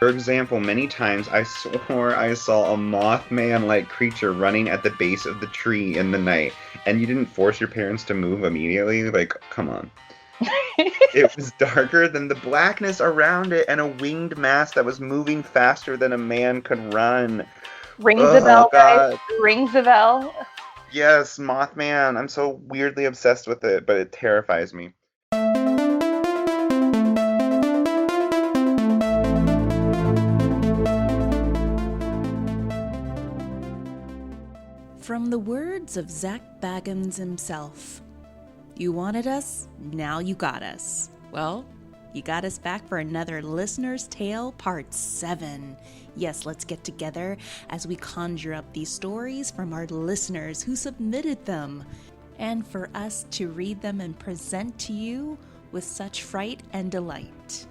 For example, many times I swore I saw a Mothman-like creature running at the base of the tree in the night, and you didn't force your parents to move immediately? Like, come on. It was darker than the blackness around it and a winged mass that was moving faster than a man could run. Rings a Oh, bell, guys. God. Rings a bell. Yes, Mothman. I'm so weirdly obsessed with it, but it terrifies me. From the words of Zach Baggins himself, you wanted us, now you got us. Well, you got us back for another Listener's Tale Part 7. Yes, let's get together as we conjure up these stories from our listeners who submitted them, and for us to read them and present to you with such fright and delight.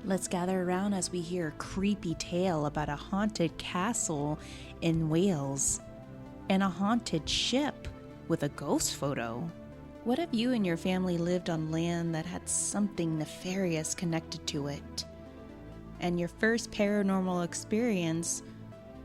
Let's gather around as we hear a creepy tale about a haunted castle in Wales and a haunted ship with a ghost photo. What if you and your family lived on land that had something nefarious connected to it? And your first paranormal experience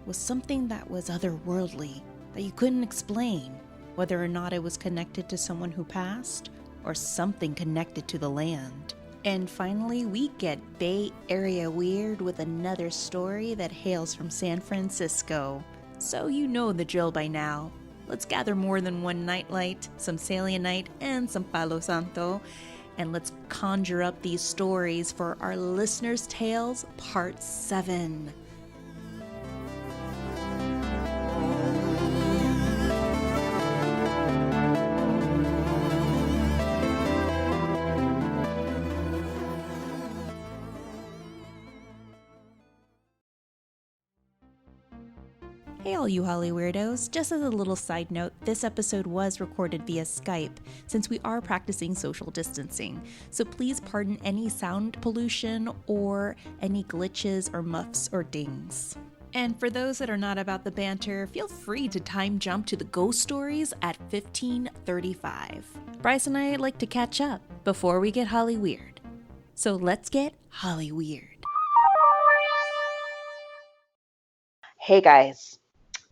was something that was otherworldly, that you couldn't explain, whether or not it was connected to someone who passed or something connected to the land. And finally, we get Bay Area weird with another story that hails from San Francisco. So you know the drill by now. Let's gather more than one nightlight, some selenite, and some Palo Santo, and let's conjure up these stories for our Listener's Tales Part 7. Hey all you Holly Weirdos, just as a little side note, this episode was recorded via Skype since we are practicing social distancing, so please pardon any sound pollution or any glitches or muffs or dings. And for those that are not about the banter, feel free to time jump to the ghost stories at 15:35. Bryce and I like to catch up before we get Holly Weird. So let's get Holly Weird. Hey guys,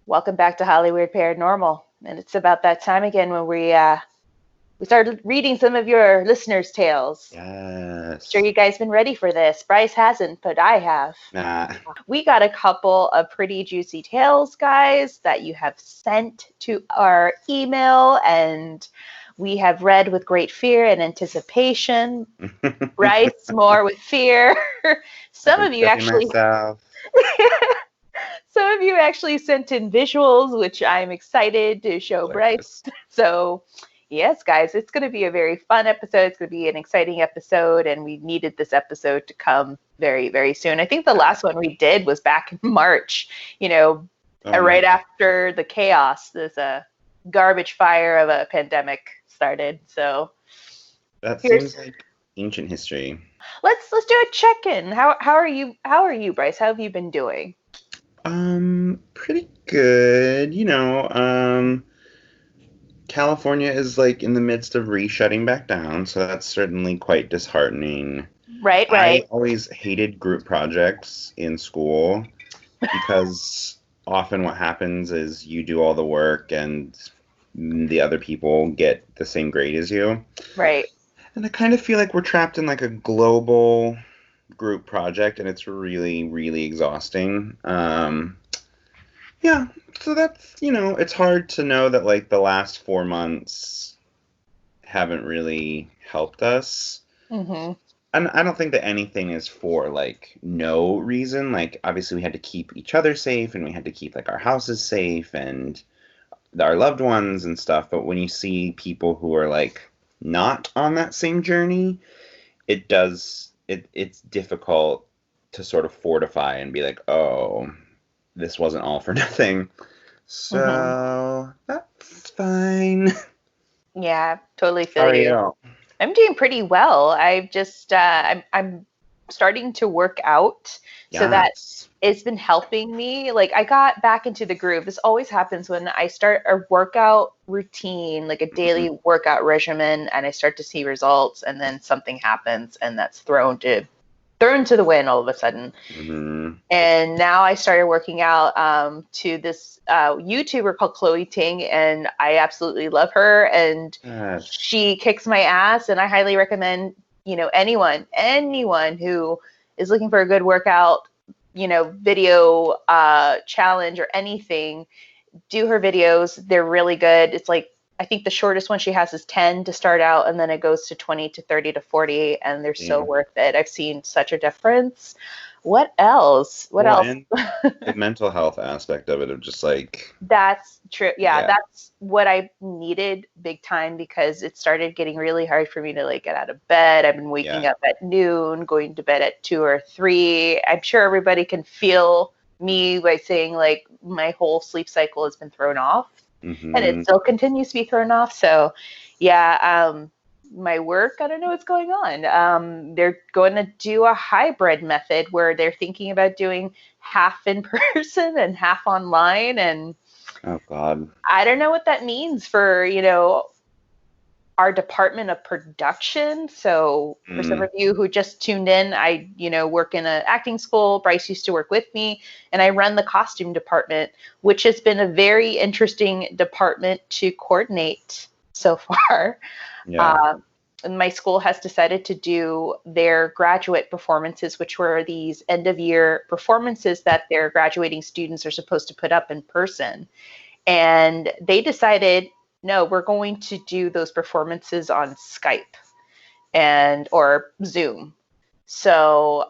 welcome back to Hollywood Paranormal, and it's about that time again when we started reading some of your listeners' tales. Yes. Sure, you guys been ready for this. Bryce hasn't, but I have. Nah. We got a couple of pretty juicy tales, guys, that you have sent to our email, and we have read with great fear and anticipation. Bryce more with fear. Some of you actually. Some of you actually sent in visuals, which I'm excited to show Bryce. So, yes, guys, it's going to be a very fun episode. It's going to be an exciting episode, and we needed this episode to come very, very soon. I think the last one we did was back in March, right after the chaos, this garbage fire of a pandemic started. So that seems like ancient history. Let's do a check-in. How are you? How are you, Bryce? How have you been doing? Pretty good. California is like in the midst of shutting back down, so that's certainly quite disheartening. Right. I always hated group projects in school because often what happens is you do all the work and the other people get the same grade as you. Right. And I kind of feel like we're trapped in like a global group project, and it's really, really exhausting. So that's, it's hard to know that like the last 4 months haven't really helped us. Mm-hmm. And I don't think that anything is for like no reason. Like obviously we had to keep each other safe, and we had to keep like our houses safe and our loved ones and stuff. But when you see people who are like not on that same journey, it's difficult to sort of fortify and be like, oh, this wasn't all for nothing. So that's fine. Yeah, totally feel you. How are you? I'm doing pretty well. I've just I'm starting to work out, so that it's been helping me. Like I got back into the groove. This always happens when I start a workout routine, like a daily workout regimen, and I start to see results, and then something happens, and that's thrown to thrown to the wind all of a sudden. Mm-hmm. And now I started working out to this YouTuber called Chloe Ting, and I absolutely love her. And she kicks my ass, and I highly recommend, anyone who is looking for a good workout, video challenge or anything, do her videos. They're really good. It's like, I think the shortest one she has is 10 to start out, and then it goes to 20 to 30 to 40, and they're so worth it. I've seen such a difference. What else? And the mental health aspect of it, of just like... That's true. Yeah, that's what I needed big time, because it started getting really hard for me to like get out of bed. I've been waking up at noon, going to bed at 2 or 3. I'm sure everybody can feel me by saying like my whole sleep cycle has been thrown off. Mm-hmm. And it still continues to be thrown off. So, my work, I don't know what's going on. They're going to do a hybrid method where they're thinking about doing half in person and half online. And oh God, I don't know what that means for, our department of production. So for some of you who just tuned in, I, work in an acting school. Bryce used to work with me, and I run the costume department, which has been a very interesting department to coordinate so far. And my school has decided to do their graduate performances, which were these end of year performances that their graduating students are supposed to put up in person. And they decided, no, we're going to do those performances on Skype or Zoom. So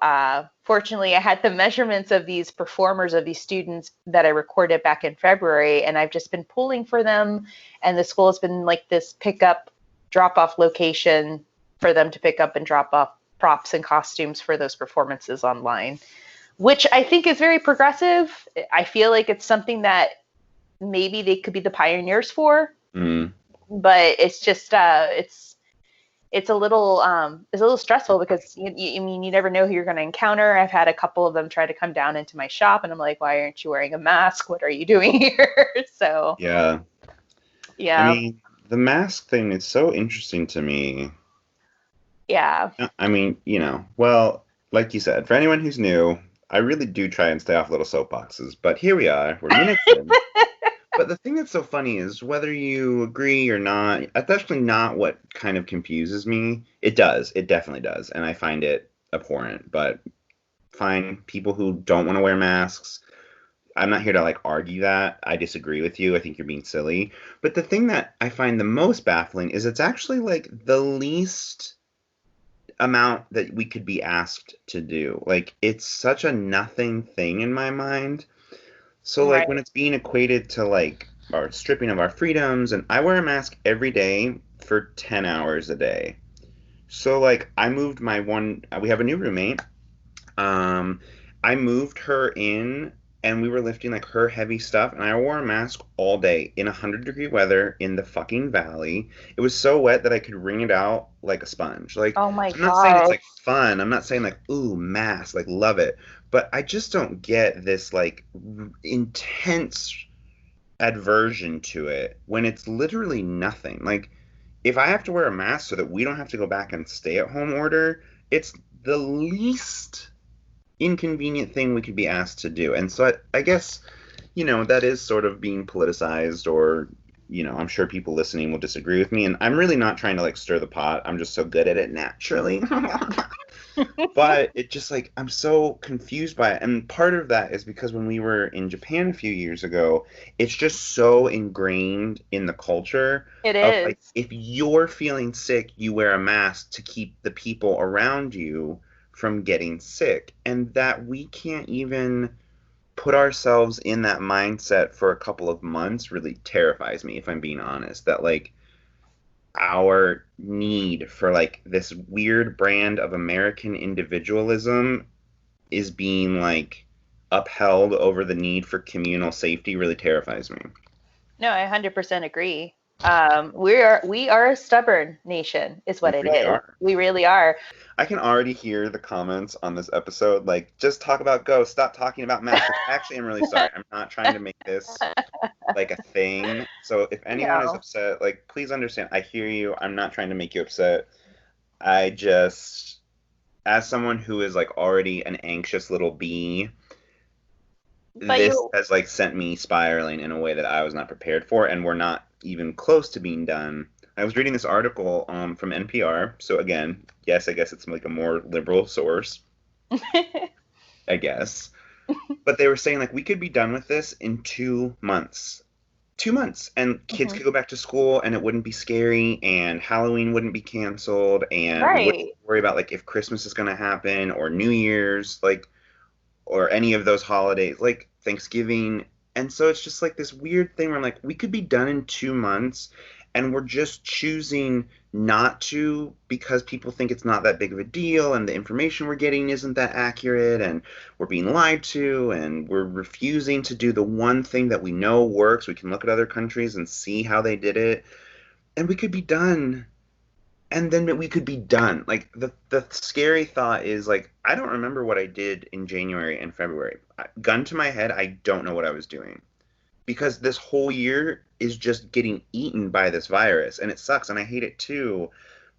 fortunately, I had the measurements of these performers, of these students that I recorded back in February, and I've just been pulling for them. And the school has been like this pickup, drop-off location for them to pick up and drop off props and costumes for those performances online, which I think is very progressive. I feel like it's something that maybe they could be the pioneers for. But it's just it's a little stressful, because you never know who you're going to encounter. I've had a couple of them try to come down into my shop, and I'm like, why aren't you wearing a mask? What are you doing here? So yeah. I mean, the mask thing is so interesting to me. Yeah. I mean, well, like you said, for anyone who's new, I really do try and stay off little soapboxes, but here we are, we're minutes in. But the thing that's so funny is, whether you agree or not, that's actually not what kind of confuses me. It does. It definitely does. And I find it abhorrent. But fine, people who don't want to wear masks, I'm not here to like argue that. I disagree with you. I think you're being silly. But the thing that I find the most baffling is it's actually like the least amount that we could be asked to do. Like, it's such a nothing thing in my mind. So, like, when it's being equated to, like, our stripping of our freedoms, and I wear a mask every day for 10 hours a day. So, like, I moved we have a new roommate. I moved her in, and we were lifting, like, her heavy stuff, and I wore a mask all day in 100-degree weather in the fucking valley. It was so wet that I could wring it out like a sponge. Like, oh my God. I'm not saying it's, like, fun. I'm not saying, like, ooh, mask, like, love it. But I just don't get this, like, intense aversion to it when it's literally nothing. Like, if I have to wear a mask so that we don't have to go back and stay-at-home order, it's the least inconvenient thing we could be asked to do. And so I guess, that is sort of being politicized, or, I'm sure people listening will disagree with me. And I'm really not trying to, like, stir the pot. I'm just so good at it naturally. But it just, like, I'm so confused by it. And part of that is because when we were in Japan a few years ago, it's just so ingrained in the culture. It is. Like, if you're feeling sick, you wear a mask to keep the people around you from getting sick. And that we can't even put ourselves in that mindset for a couple of months really terrifies me, if I'm being honest. That, like, our need for, like, this weird brand of American individualism is being, like, upheld over the need for communal safety really terrifies me. No, I 100% agree. We are a stubborn nation, is what it is. We really are. I can already hear the comments on this episode, like, just talk about ghosts, stop talking about masks. Actually, I'm really sorry. I'm not trying to make this like a thing. So if anyone is upset, like, please understand. I hear you. I'm not trying to make you upset. as someone who is like already an anxious little bee, But this has like sent me spiraling in a way that I was not prepared for, and we're not even close to being done. I was reading this article from NPR, so again, yes, I guess it's like a more liberal source, I guess. But they were saying like we could be done with this in 2 months. 2 months, and kids could go back to school, and it wouldn't be scary, and Halloween wouldn't be canceled, and we wouldn't Right. worry about like if Christmas is going to happen or New Year's, like, or any of those holidays, like Thanksgiving. And so it's just like this weird thing where I'm like, we could be done in 2 months, and we're just choosing not to because people think it's not that big of a deal, and the information we're getting isn't that accurate, and we're being lied to, and we're refusing to do the one thing that we know works. We can look at other countries and see how they did it, and we could be done, and then we could be done. Like the scary thought is like I don't remember what I did in January and February. Gun to my head, I don't know what I was doing because this whole year is just getting eaten by this virus, and it sucks, and I hate it too.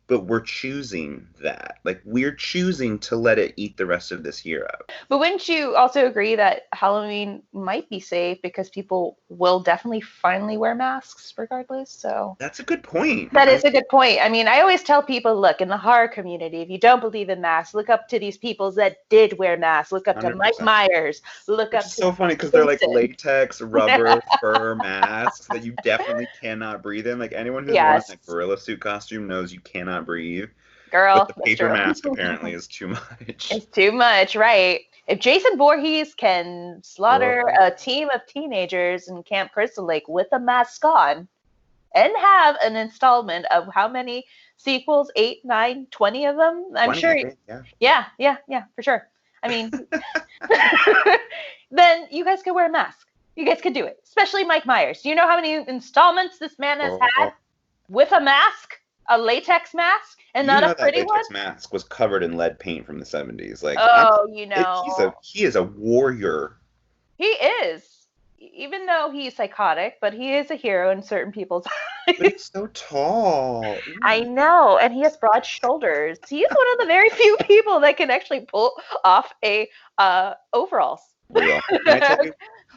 But we're choosing that. Like we're choosing to let it eat the rest of this year up. But wouldn't you also agree that Halloween might be safe because people will definitely finally wear masks regardless? So That's a good point. that is a good point. I mean, I always tell people, look, in the horror community, if you don't believe in masks, look up to these people that did wear masks. Look up to Mike 100%. Myers. Look Which up is to so funny because they're like Jason. latex, rubber, fur masks that you definitely cannot breathe in. Like anyone who's worn Yes. like gorilla suit costume knows you cannot breathe. Girl, But the that's paper true. mask apparently is too much. It's too much, right? If Jason Voorhees can slaughter Girl. a team of teenagers in Camp Crystal Lake with a mask on and have an installment of how many sequels, 8, 9, 20 of them? I'm 20, sure. I think, yeah. Yeah, for sure. I mean, then you guys could wear a mask. You guys could do it, especially Mike Myers. Do you know how many installments this man has had with a mask? A latex mask, and not a pretty one? That latex mask was covered in lead paint from the 70s. Like, he is a warrior. He is, even though he's psychotic, but he is a hero in certain people's eyes. But he's so tall. I know, and he has broad shoulders. He is one of the very few people that can actually pull off a overalls. Real. Can I tell you?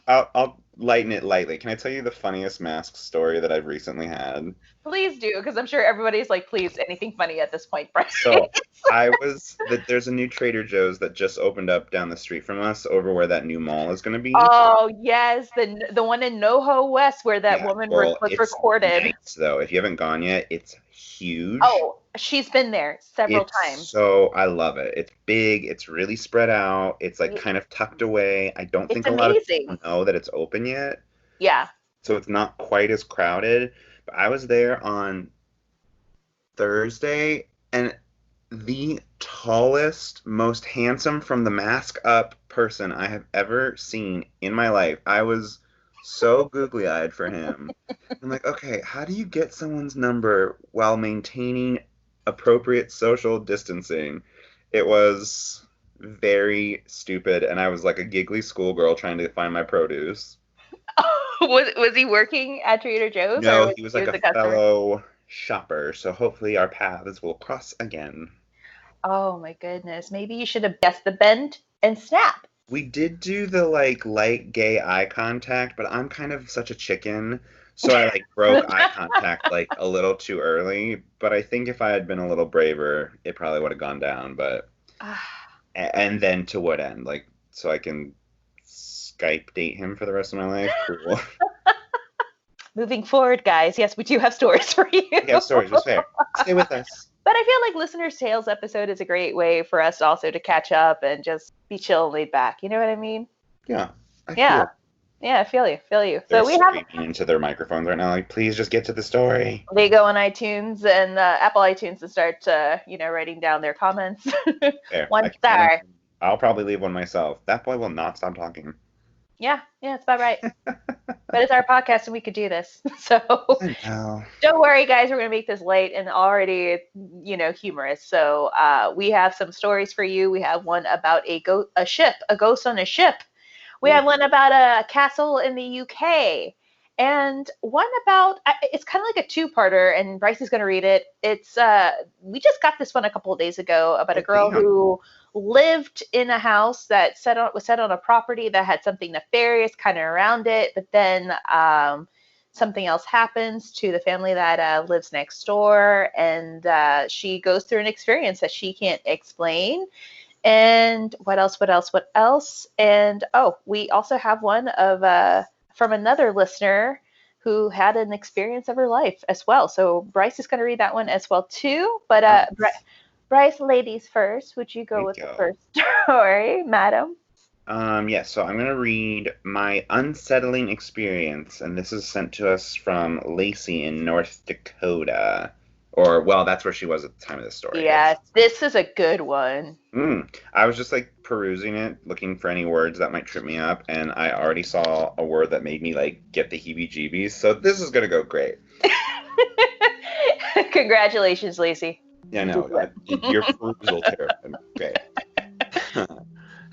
I'll lighten it lightly. Can I tell you the funniest mask story that I've recently had? Please do, because I'm sure everybody's like, please, anything funny at this point, Brian. So there's a new Trader Joe's that just opened up down the street from us over where that new mall is going to be. Oh, yes, the one in NoHo West where that woman was recorded. Nice, though. If you haven't gone yet, it's huge. Oh, she's been there several times. So I love it. It's big. It's really spread out. It's like kind of tucked away. I don't think a lot of people know that it's open yet. Yeah. So it's not quite as crowded. But I was there on Thursday, and the tallest, most handsome from the mask up person I have ever seen in my life. I was so googly-eyed for him. I'm like, okay, how do you get someone's number while maintaining appropriate social distancing? It was very stupid, and I was like a giggly schoolgirl trying to find my produce. Was he working at Trader Joe's? No, he was like a fellow shopper, so hopefully our paths will cross again. Oh my goodness. Maybe you should have guessed the bend and snap. We did do the like light gay eye contact, but I'm kind of such a chicken, so I like broke eye contact like a little too early. But I think if I had been a little braver, it probably would have gone down. But and then to what end? Like so I can Skype date him for the rest of my life? Cool. Moving forward, guys, yes, we do have stories for you. We have stories, it's fair. Stay with us. But I feel like Listener's Tales episode is a great way for us also to catch up and just be chill and laid back. You know what I mean? Yeah. Yeah, I feel you. They're so we have screaming into their microphones right now, like, please just get to the story. They go on iTunes and Apple iTunes and start, writing down their comments. Fair. 1 star. I'll probably leave one myself. That boy will not stop talking. Yeah, it's about right. But it's our podcast and we could do this. So don't worry, guys. We're going to make this light and already, humorous. So we have some stories for you. We have one about a ghost on a ship. We have one about a castle in the UK. And one about, it's kind of like a two-parter, and Bryce is going to read it. It's we just got this one a couple of days ago about a girl who lived in a house that was set on a property that had something nefarious kind of around it, but then something else happens to the family that lives next door, and she goes through an experience that she can't explain. And what else? And we also have one of from another listener who had an experience of her life as well. So Bryce is going to read that one as well too. But Bryce, ladies first. Would you go with the first story, madam? Yes, so I'm going to read my unsettling experience, and this is sent to us from Lacey in North Dakota. Or, well, that's where she was at the time of the story. Yes, this is a good one. I was just, like, perusing it, looking for any words that might trip me up, and I already saw a word that made me, like, get the heebie-jeebies, so this is going to go great. Congratulations, Lacey. Yeah, no, your perusal terrified. Great.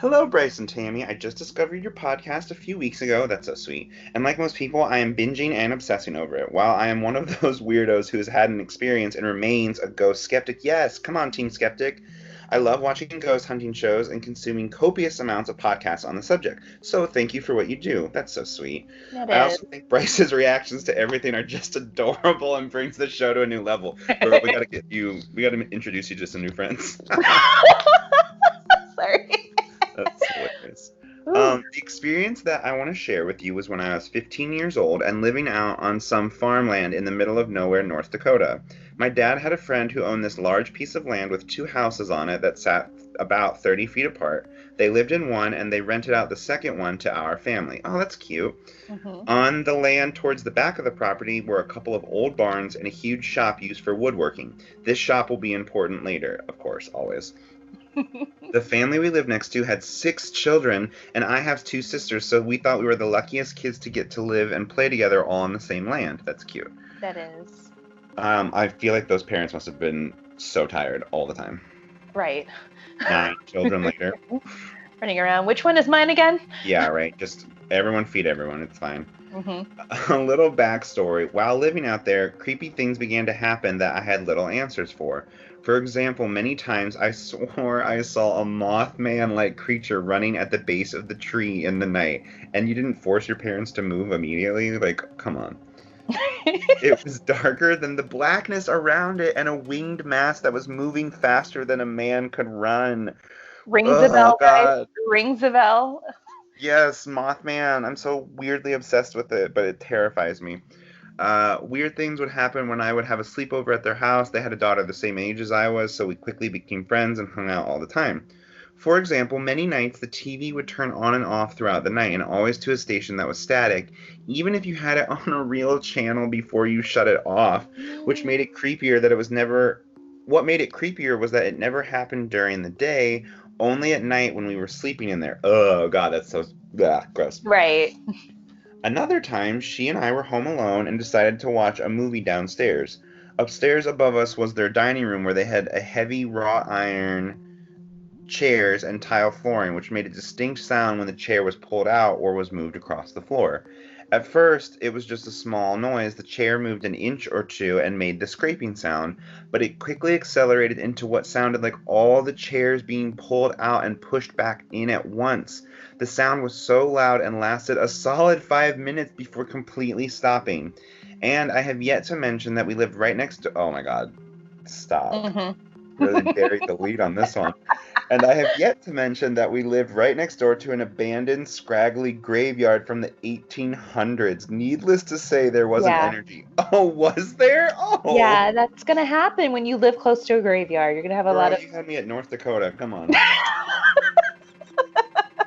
Hello, Bryce and Tammy. I just discovered your podcast a few weeks ago. That's so sweet. And like most people, I am binging and obsessing over it. While I am one of those weirdos who has had an experience and remains a ghost skeptic, yes, come on, Team Skeptic. I love watching ghost hunting shows and consuming copious amounts of podcasts on the subject. So thank you for what you do. That's so sweet. I also think Bryce's reactions to everything are just adorable and brings the show to a new level. We got to introduce you to some new friends. Sorry. That's hilarious. The experience that I want to share with you was when I was 15 years old and living out on some farmland in the middle of nowhere, North Dakota. My dad had a friend who owned this large piece of land with 2 houses on it that sat about 30 feet apart. They lived in one and they rented out the second one to our family. Oh, that's cute. Mm-hmm. On the land towards the back of the property were a couple of old barns and a huge shop used for woodworking. This shop will be important later, of course, always. The family we lived next to had 6 children, and I have 2 sisters, so we thought we were the luckiest kids to get to live and play together all on the same land. That's cute. That is. I feel like those parents must have been so tired all the time. Right. 9 children later. Running around. Which one is mine again? Yeah, right. Just everyone feed everyone. It's fine. Mm-hmm. A little backstory. While living out there, creepy things began to happen that I had little answers for. For example, many times I swore I saw a Mothman-like creature running at the base of the tree in the night, and you didn't force your parents to move immediately? Like, come on. It was darker than the blackness around it and a winged mass that was moving faster than a man could run. Rings a bell, guys. Rings a bell. Yes, Mothman. I'm so weirdly obsessed with it, but it terrifies me. Weird things would happen when I would have a sleepover at their house. They had a daughter the same age as I was, so we quickly became friends and hung out all the time. For example, many nights the TV would turn on and off throughout the night, and always to a station that was static, even if you had it on a real channel before you shut it off, which made it creepier that it was never... What made it creepier was that it never happened during the day, only at night when we were sleeping in there. Oh, God, that's so... gross. Right. Another time, she and I were home alone and decided to watch a movie downstairs. Upstairs above us was their dining room where they had a heavy wrought iron chairs and tile flooring, which made a distinct sound when the chair was pulled out or was moved across the floor. At first, it was just a small noise. The chair moved an inch or two and made the scraping sound, but it quickly accelerated into what sounded like all the chairs being pulled out and pushed back in at once. The sound was so loud and lasted a solid 5 minutes before completely stopping. And I have yet to mention that we lived right next to... Oh my God. Stop. Mm-hmm. Really buried the lead on this one. And I have yet to mention that we lived right next door to an abandoned, scraggly graveyard from the 1800s. Needless to say, there wasn't energy. Oh, was there? Oh. Yeah, that's going to happen when you live close to a graveyard. You're going to have a lot of... You had me at North Dakota. Come on.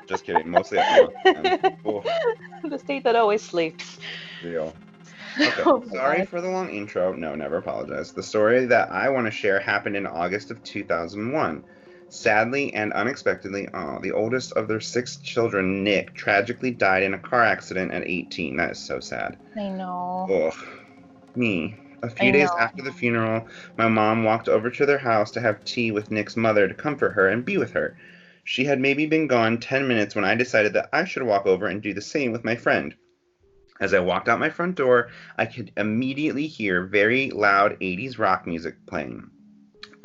Just kidding. Mostly at North. The state that always sleeps. Real. Okay, sorry for the long intro. No, never apologize. The story that I want to share happened in August of 2001. Sadly and unexpectedly, the oldest of their 6 children, Nick, tragically died in a car accident at 18. That is so sad. I know. Ugh. Me. A few days after the funeral, my mom walked over to their house to have tea with Nick's mother to comfort her and be with her. She had maybe been gone 10 minutes when I decided that I should walk over and do the same with my friend. As I walked out my front door, I could immediately hear very loud 80s rock music playing.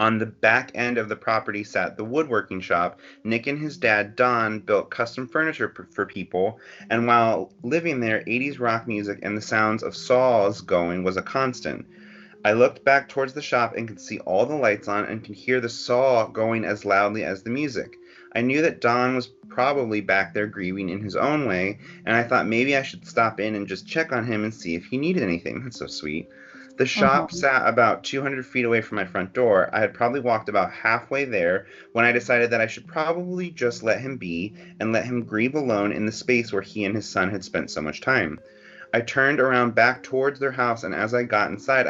On the back end of the property sat the woodworking shop. Nick and his dad, Don, built custom furniture for people, and while living there, 80s rock music and the sounds of saws going was a constant. I looked back towards the shop and could see all the lights on and could hear the saw going as loudly as the music. I knew that Don was probably back there grieving in his own way, and I thought maybe I should stop in and just check on him and see if he needed anything. That's so sweet. The shop sat about 200 feet away from my front door. I had probably walked about halfway there when I decided that I should probably just let him be and let him grieve alone in the space where he and his son had spent so much time. I turned around back towards their house, and as I got inside,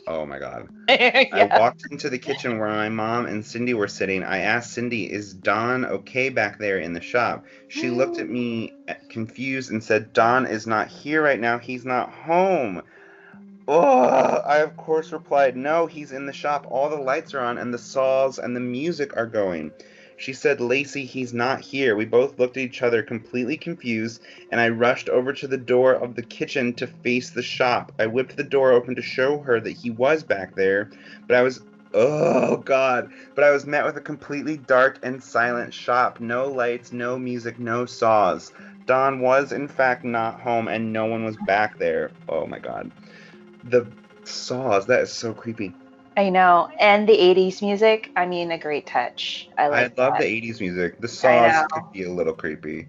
Oh my God. Yeah. I walked into the kitchen where my mom and Cindy were sitting. I asked Cindy, "Is Don okay back there in the shop?" She looked at me confused and said, "Don is not here right now. He's not home." Oh, I of course replied, "No, he's in the shop. All the lights are on and the saws and the music are going." She said, "Lacey, he's not here." We both looked at each other completely confused, and I rushed over to the door of the kitchen to face the shop. I whipped the door open to show her that he was back there, but I was met with a completely dark and silent shop. No lights, no music, no saws. Don was in fact not home and no one was back there. Oh my God. The saws, that is so creepy. I know. And the 80s music, I mean, a great touch. I love the 80s music. The saws could be a little creepy.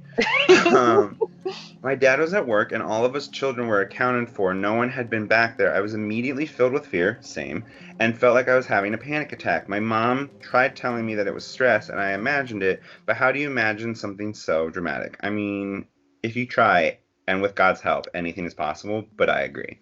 My dad was at work and all of us children were accounted for. No one had been back there. I was immediately filled with fear, same, and felt like I was having a panic attack. My mom tried telling me that it was stress and I imagined it, but how do you imagine something so dramatic? I mean, if you try, and with God's help, anything is possible, but I agree.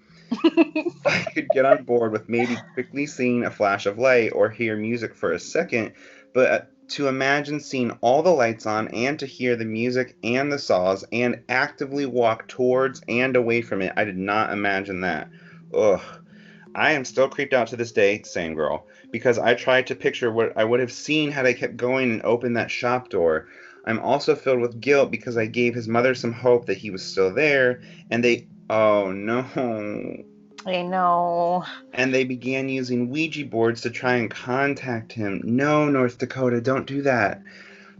I could get on board with maybe quickly seeing a flash of light or hear music for a second, but to imagine seeing all the lights on and to hear the music and the saws and actively walk towards and away from it, I did not imagine that. Ugh. I am still creeped out to this day, same girl, because I tried to picture what I would have seen had I kept going and opened that shop door. I'm also filled with guilt because I gave his mother some hope that he was still there, and oh no. I know. And they began using Ouija boards to try and contact him. No, North Dakota, don't do that.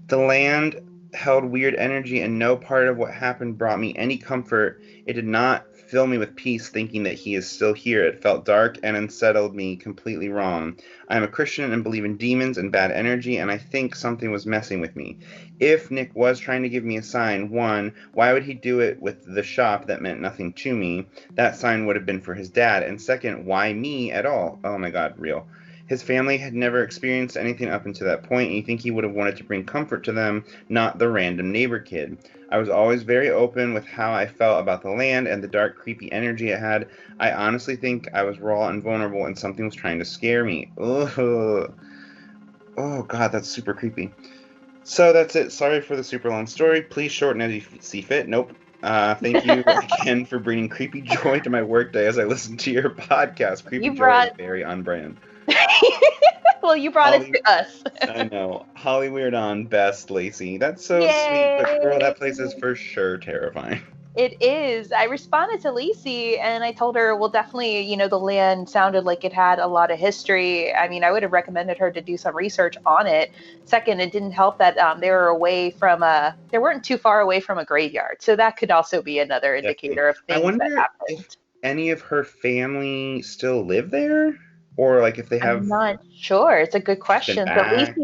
The land held weird energy, and no part of what happened brought me any comfort. It did not fill me with peace thinking that he is still here. It felt dark and unsettled me completely wrong. I am a Christian and believe in demons and bad energy, and I think something was messing with me. If Nick was trying to give me a sign, one, why would he do it with the shop that meant nothing to me? That sign would have been for his dad. And second, why me at all? Oh my God, real. His family had never experienced anything up until that point, and you think he would have wanted to bring comfort to them, not the random neighbor kid. I was always very open with how I felt about the land and the dark, creepy energy it had. I honestly think I was raw and vulnerable, and something was trying to scare me. Ugh. Oh, God, that's super creepy. So that's it. Sorry for the super long story. Please shorten as you see fit. Nope. Thank you again for bringing creepy joy to my workday as I listen to your podcast. Creepy joy is very on brand. Well, you brought it to us. I know. Holly Weird on best, Lacey. That's so sweet, but girl, that place is for sure terrifying. It is. I responded to Lacey and I told her, well, definitely, the land sounded like it had a lot of history. I mean, I would have recommended her to do some research on it. Second, it didn't help that they weren't too far away from a graveyard. So that could also be another indicator of things that happened. If any of her family still live there? Or like if they have... I'm not sure. It's a good question. But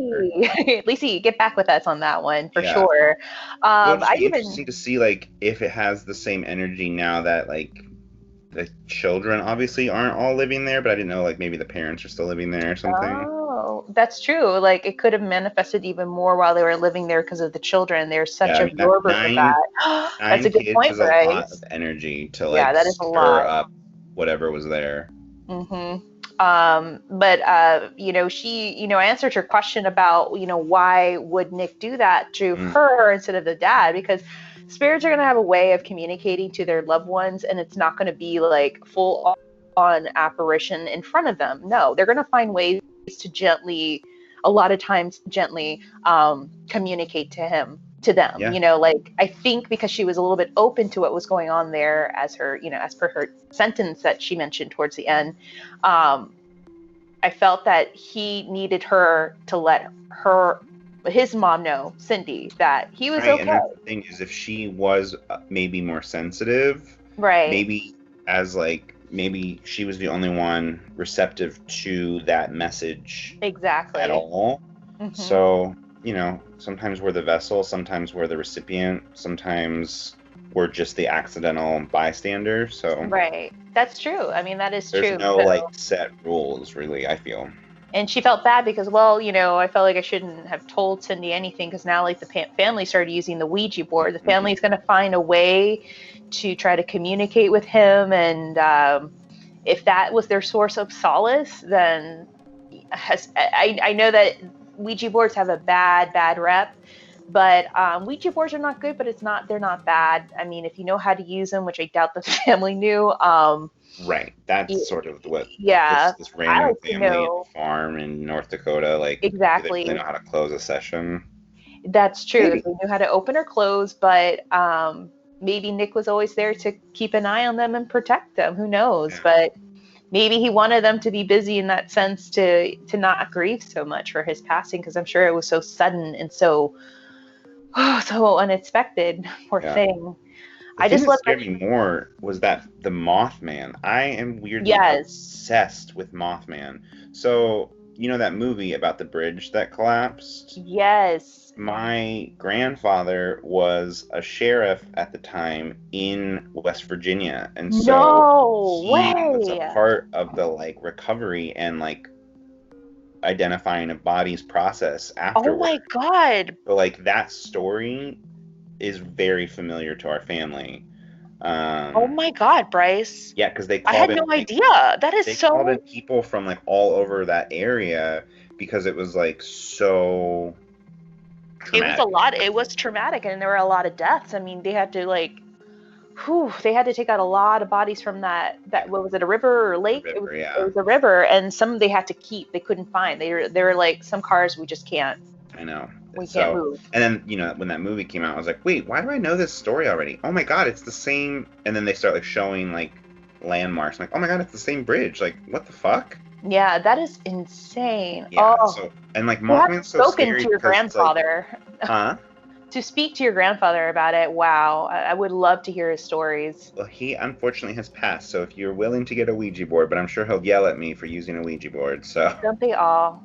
Lacey, get back with us on that one for sure. It's interesting to see like if it has the same energy now that like the children obviously aren't all living there, but I didn't know like maybe the parents are still living there or something. Oh, that's true. Like it could have manifested even more while they were living there because of the children. They're such absorbers of that. That's a good point, right? A lot of energy to like that is stir up whatever was there. Mm-hmm. She, I answered her question about, why would Nick do that to her instead of the dad? Because spirits are going to have a way of communicating to their loved ones, and it's not going to be like full on apparition in front of them. No, they're going to find ways to a lot of times gently, communicate to him. to them. Yeah. You know, like, I think because she was a little bit open to what was going on there, as her, you know, as per her sentence that she mentioned towards the end, I felt that he needed her to let his mom know, Cindy, that he was right, okay. and that's the thing, is if she was maybe more sensitive, Right. maybe maybe she was the only one receptive to that message Exactly. at all. Mhm. So, you know, sometimes we're the vessel, sometimes we're the recipient, sometimes we're just the accidental bystander. So Right. That's true. I mean, that is there's true. no So, like set rules, really, I feel. and she felt bad because, well, you know, I felt like I shouldn't have told Cindy anything, because now, like, the family started using the Ouija board. The family's going to find a way to try to communicate with him, and if that was their source of solace, then I know that Ouija boards have a bad rep, but Ouija boards are not good, but they're not bad. I mean, if you know how to use them, which I doubt the family knew. Right. That's sort of what Yeah, this I random like to family at know the farm in North Dakota, like, do they exactly. really know how to close a session? That's true. Maybe. They knew how to open or close, but maybe Nick was always there to keep an eye on them and protect them. Who knows? Yeah. But maybe he wanted them to be busy in that sense, to not grieve so much for his passing, because I'm sure it was so sudden and so unexpected. Poor Yeah. thing. The thing that scared me more was that the Mothman. I am weirdly obsessed with Mothman. So, you know that movie about the bridge that collapsed? Yes. My grandfather was a sheriff at the time in West Virginia, and so he was a part of the like recovery and like identifying a body's process afterwards. Oh my God. So like that story is very familiar to our family. Oh my God, Bryce. Yeah, because they I called had no in, like, idea. That is they so. called in people from like all over that area because it was like so traumatic. It was a lot. It was traumatic, and there were a lot of deaths. I mean, they had to they had to take out a lot of bodies from that what was it, a river or a lake? River, it was a river, and some they had to keep. They couldn't find. They were like, some cars we just can't. I know. We can't move. And then, you know, when that movie came out, I was like, wait, why do I know this story already? Oh my God, it's the same. And then they start like showing like landmarks. I'm like, oh my God, it's the same bridge. Like, what the fuck? Yeah, that is insane. Yeah. Oh. So, and like Mothman's so scary. To your grandfather. Like, huh? To speak to your grandfather about it, wow. I would love to hear his stories. Well, he unfortunately has passed, so if you're willing to get a Ouija board, but I'm sure he'll yell at me for using a Ouija board, so. Don't they all?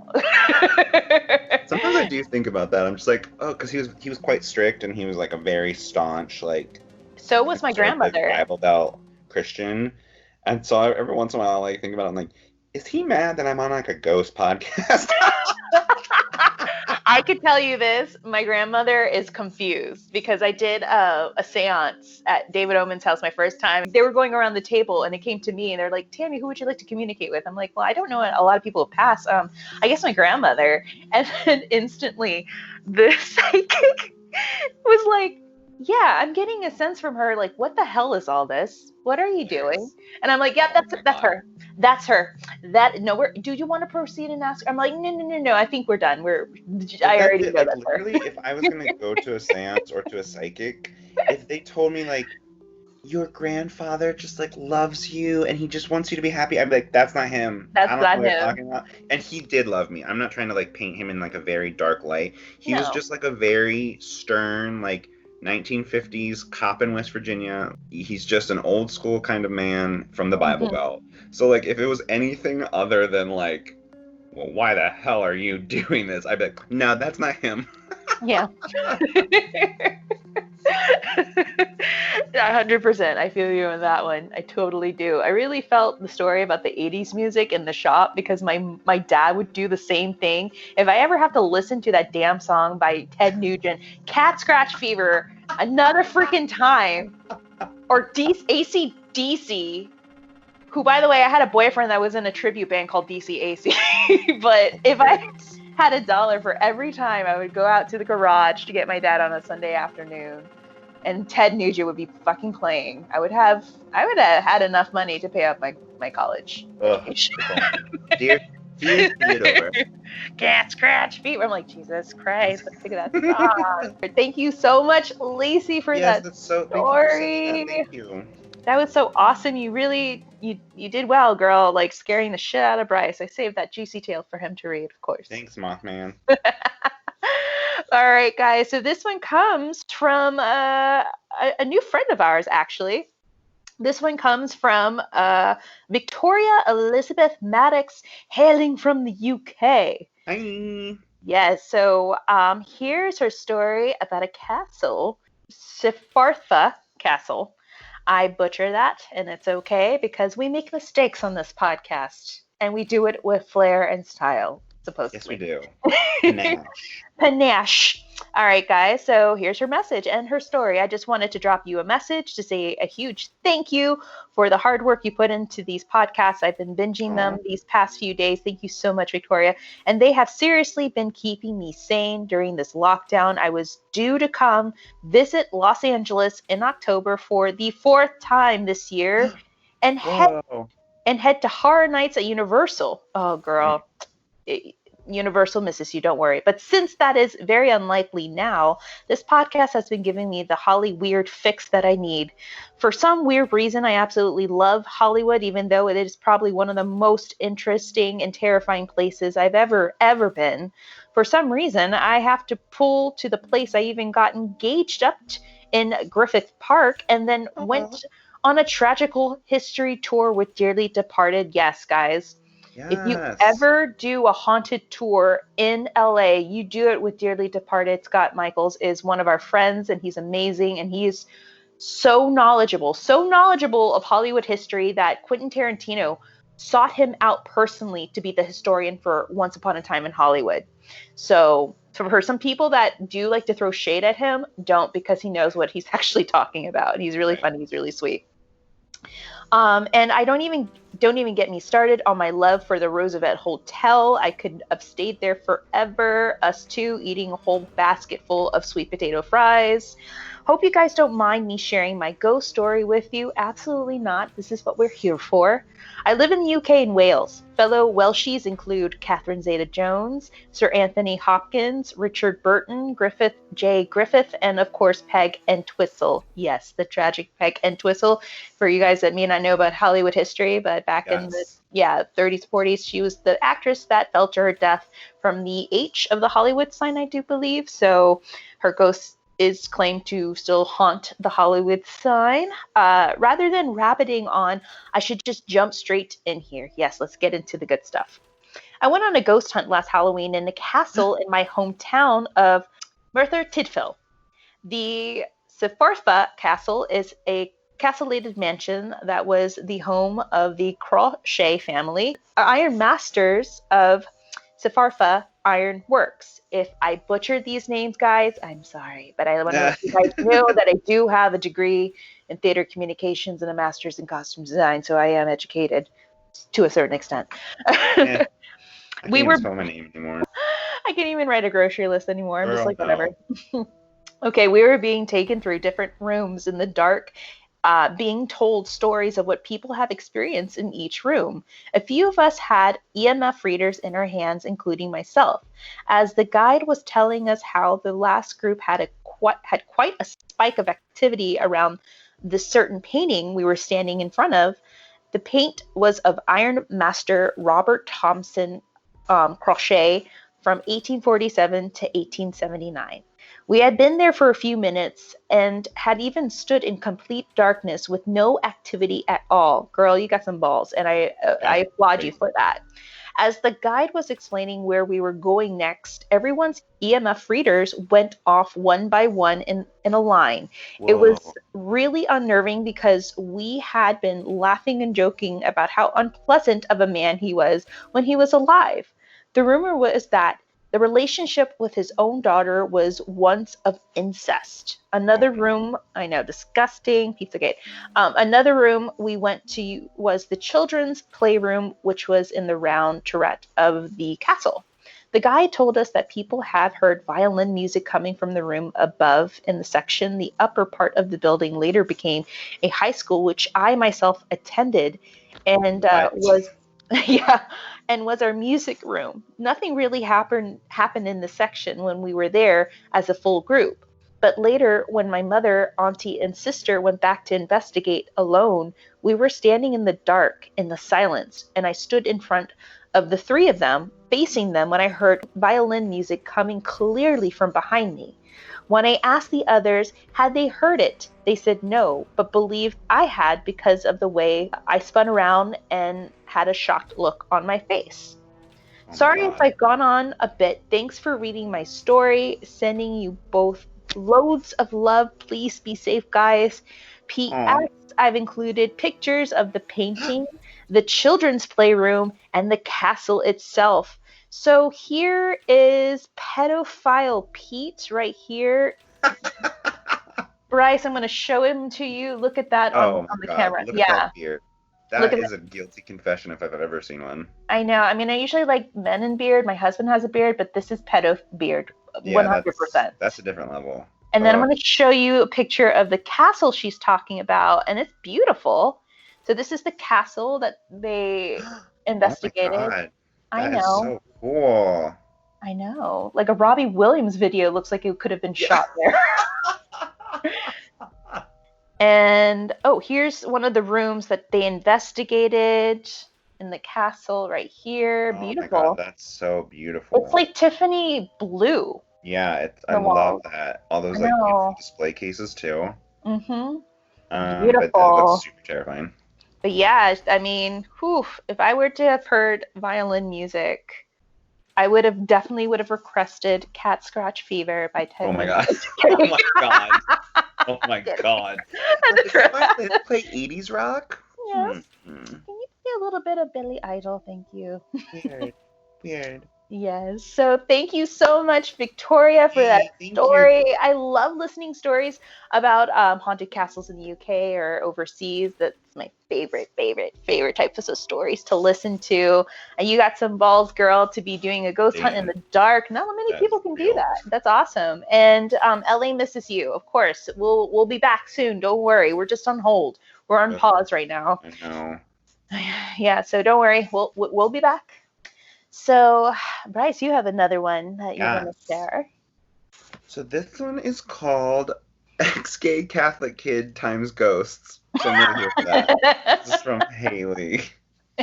Sometimes I do think about that. I'm just like, oh, because he was quite strict, and he was like a very staunch, like. So was my grandmother. Bible Belt Christian, and so every once in a while, I like think about it. I'm like, is he mad that I'm on like a ghost podcast? I could tell you this. My grandmother is confused because I did a seance at David Oman's house my first time. They were going around the table, and it came to me, and they're like, Tammy, who would you like to communicate with? I'm like, well, I don't know. A lot of people have passed. I guess my grandmother. And then instantly the psychic was like, yeah, I'm getting a sense from her, like, what the hell is all this? What are you doing? And I'm like, yeah, that's her. That's her. Do you want to proceed and ask? I'm like, no. I think we're done. I already know that's her. Literally, if I was going to go to a seance or to a psychic, if they told me, like, your grandfather just, like, loves you and he just wants you to be happy, I'd be like, that's not him. That's I don't not know what him. you're talking about. And he did love me. I'm not trying to, like, paint him in, like, a very dark light. He was just, like, a very stern, like, 1950s cop in West Virginia. He's just an old school kind of man from the Bible Belt. So, like, if it was anything other than, like, well, why the hell are you doing this? I'd be like, no, that's not him. Yeah. 100%. I feel you on that one. I totally do. I really felt the story about the 80s music in the shop because my dad would do the same thing. If I ever have to listen to that damn song by Ted Nugent, Cat Scratch Fever, another freaking time, or AC/DC, who, by the way, I had a boyfriend that was in a tribute band called DC/AC. But if I had $1 for every time I would go out to the garage to get my dad on a Sunday afternoon, and Ted Nugent would be fucking playing, I would have had enough money to pay up my college. Dear Theodore. can't scratch fever. I'm like, Jesus Christ, let's think of that song. Thank you so much, Lacey, for Yes, that that's so. Thank you for saying that. story. Thank you. That was so awesome. You really, you did well, girl. Like scaring the shit out of Bryce. I saved that juicy tale for him to read, of course. Thanks, Mothman. All right, guys. So this one comes from a new friend of ours, actually. This one comes from Victoria Elizabeth Maddox, hailing from the UK. Hi. Yes, so here's her story about a castle, Sifartha Castle. I butcher that, and it's okay because we make mistakes on this podcast, and we do it with flair and style, supposedly. Yes, we do. Panache. Panache. All right, guys. So here's her message and her story. I just wanted to drop you a message to say a huge thank you for the hard work you put into these podcasts. I've been binging them these past few days. Thank you so much, Victoria. And they have seriously been keeping me sane during this lockdown. I was due to come visit Los Angeles in October for the 4th time this year and head to Horror Nights at Universal. Oh, girl. Universal misses you, don't worry. But since that is very unlikely now, this podcast has been giving me the Holly weird fix that I need. For some weird reason, I absolutely love Hollywood, even though it is probably one of the most interesting and terrifying places I've ever been. For some reason, I have to pull to the place I even got engaged up in Griffith Park and then went on a tragical history tour with dearly departed. Yes, guys. Yes. If you ever do a haunted tour in LA, you do it with dearly departed. Scott Michaels is one of our friends, and he's amazing, and he is so knowledgeable of Hollywood history that Quentin Tarantino sought him out personally to be the historian for Once Upon a Time in Hollywood. So for some people that do like to throw shade at him, don't, because he knows what he's actually talking about. And he's really funny. He's really sweet. And I don't even get me started on my love for the Roosevelt Hotel. I could have stayed there forever, us two eating a whole basket full of sweet potato fries. Hope you guys don't mind me sharing my ghost story with you. Absolutely not. This is what we're here for. I live in the UK and Wales. Fellow Welshies include Catherine Zeta-Jones, Sir Anthony Hopkins, Richard Burton, Griffith J. Griffith, and of course Peg Entwistle. Yes, the tragic Peg Entwistle. For you guys that may not know about Hollywood history, but back in the 30s, 40s, she was the actress that fell to her death from the H of the Hollywood sign, I do believe. So her ghost is claimed to still haunt the Hollywood sign. Rather than rabbiting on, I should just jump straight in here. Yes, let's get into the good stuff. I went on a ghost hunt last Halloween in a castle in my hometown of Merthyr Tydfil. The Sifartha Castle is a castellated mansion that was the home of the Crochet family, iron masters of Sifartha Iron Works. If I butchered these names, guys, I'm sorry, but I want to let you guys know that I do have a degree in theater communications and a master's in costume design, so I am educated to a certain extent. I can't even spell my name anymore. I can't even write a grocery list anymore. I'm just like, whatever. Okay, we were being taken through different rooms in the dark, being told stories of what people have experienced in each room. A few of us had EMF readers in our hands, including myself. As the guide was telling us how the last group had quite a spike of activity around this certain painting we were standing in front of. The paint was of Iron Master Robert Thompson Crochet from 1847 to 1879. We had been there for a few minutes and had even stood in complete darkness with no activity at all. Girl, you got some balls, and I applaud you for that. As the guide was explaining where we were going next, everyone's EMF readers went off one by one in a line. Whoa. It was really unnerving because we had been laughing and joking about how unpleasant of a man he was when he was alive. The rumor was that the relationship with his own daughter was once of incest. Another room, I know, disgusting, Pizzagate. Another room we went to was the children's playroom, which was in the round turret of the castle. The guide told us that people have heard violin music coming from the room above in the section. The upper part of the building later became a high school, which I myself attended, and was Yeah, and was our music room. Nothing really happened in the section when we were there as a full group. But later, when my mother, auntie, and sister went back to investigate alone, we were standing in the dark, in the silence, and I stood in front of the three of them, facing them, when I heard violin music coming clearly from behind me. When I asked the others had they heard it, they said no, but believed I had because of the way I spun around and had a shocked look on my face. Oh my Sorry if God. I've gone on a bit. Thanks for reading my story. Sending you both loads of love. Please be safe, guys. Aw. P.S. I've included pictures of the painting, the children's playroom, and the castle itself. So here is pedophile Pete right here. Bryce, I'm going to show him to you. Look at that Oh on my the God. camera. Look at Yeah, that beard. look That at that. is a guilty confession if I've ever seen one. I know. I mean, I usually like men in beard. My husband has a beard, but this is pedo beard, Yeah, 100%. that's a different level. And then I'm going to show you a picture of the castle she's talking about, and it's beautiful. So this is the castle that they investigated. Oh my God. I That know. is so cool. I know. Like a Robbie Williams video looks like it could have been shot there. And here's one of the rooms that they investigated in the castle right here. Oh Beautiful. my God, that's so beautiful. It's like Tiffany blue. Yeah, I love that. All those like beautiful display cases too. Mm-hmm. But that looks super terrifying. But yeah, I mean, if I were to have heard violin music, I definitely would have requested Cat Scratch Fever by Ted. Oh my God. Oh my God. Oh my God. Is that why they play 80s rock? Yes. Can you play a little bit of Billy Idol? Thank you. Weird. Yes. So thank you so much, Victoria, for that story. You. I love listening stories about haunted castles in the UK or overseas. That's my favorite types of stories to listen to. And you got some balls, girl, to be doing a ghost hunt in the dark. Not many people can do that. That's awesome. And LA misses you, of course. We'll be back soon. Don't worry. We're just on hold. We're on pause right now. I know. Yeah. So don't worry. We'll be back. So, Bryce, you have another one that you're going to share. So this one is called Ex-Gay Catholic Kid Times Ghosts. So I'm really here for that. This is from Haley.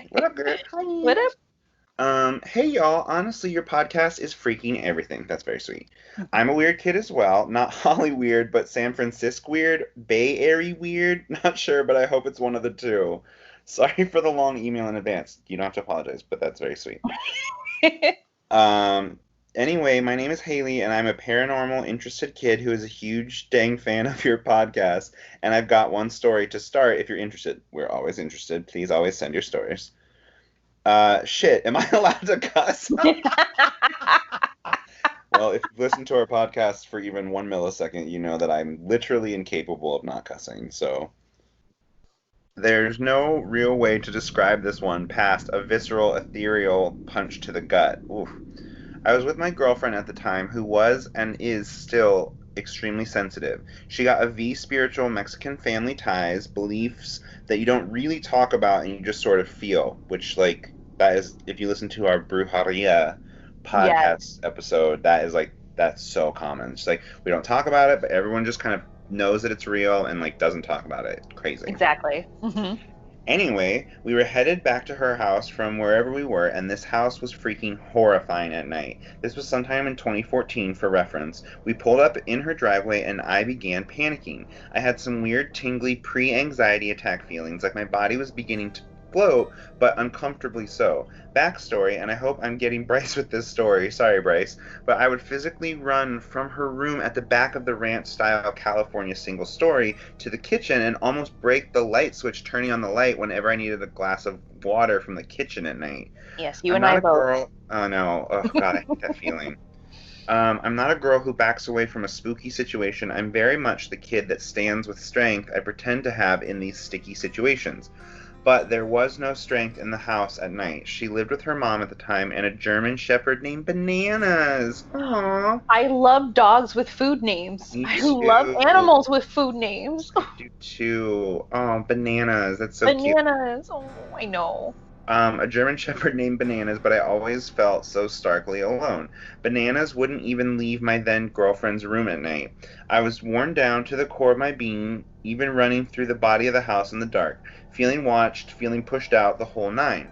What up, girl? What up? Hey, y'all. Honestly, your podcast is freaking everything. That's very sweet. I'm a weird kid as well. Not Holly weird, but San Francisco weird. Bay Area weird. Not sure, but I hope it's one of the two. Sorry for the long email in advance. You don't have to apologize, but that's very sweet. Anyway, my name is Haley, and I'm a paranormal interested kid who is a huge dang fan of your podcast. And I've got one story to start if you're interested. We're always interested. Please always send your stories. Shit, am I allowed to cuss? Well, if you've listened to our podcast for even 1 millisecond, you know that I'm literally incapable of not cussing, so... There's no real way to describe this one past a visceral, ethereal punch to the gut. Oof. I was with my girlfriend at the time who was and is still extremely sensitive. She got a V spiritual Mexican family ties, beliefs that you don't really talk about and you just sort of feel, which, like, that is, if you listen to our Brujeria podcast episode, that is, like, that's so common. It's like, we don't talk about it, but everyone just kind of knows that it's real and like doesn't talk about it. Crazy. Exactly. Mm-hmm. Anyway, we were headed back to her house from wherever we were, and this house was freaking horrifying at night. This was sometime in 2014 for reference. We pulled up in her driveway and I began panicking. I had some weird tingly pre-anxiety attack feelings, like my body was beginning to float, but uncomfortably so. Backstory, and I hope I'm getting Bryce with this story, sorry Bryce, but I would physically run from her room at the back of the ranch-style California single story to the kitchen and almost break the light switch turning on the light whenever I needed a glass of water from the kitchen at night. Yes, you and I both. Girl... Oh no, oh god, I hate that feeling. I'm not a girl who backs away from a spooky situation. I'm very much the kid that stands with strength I pretend to have in these sticky situations. But there was no strength in the house at night. She lived with her mom at the time and a German shepherd named Bananas. Aww. I love dogs with food names. I love animals with food names. I do too. Oh, Bananas. That's so cute. Bananas. Oh, I know. A German Shepherd named Bananas, but I always felt so starkly alone. Bananas wouldn't even leave my then girlfriend's room at night. I was worn down to the core of my being, even running through the body of the house in the dark, feeling watched, feeling pushed out, the whole nine.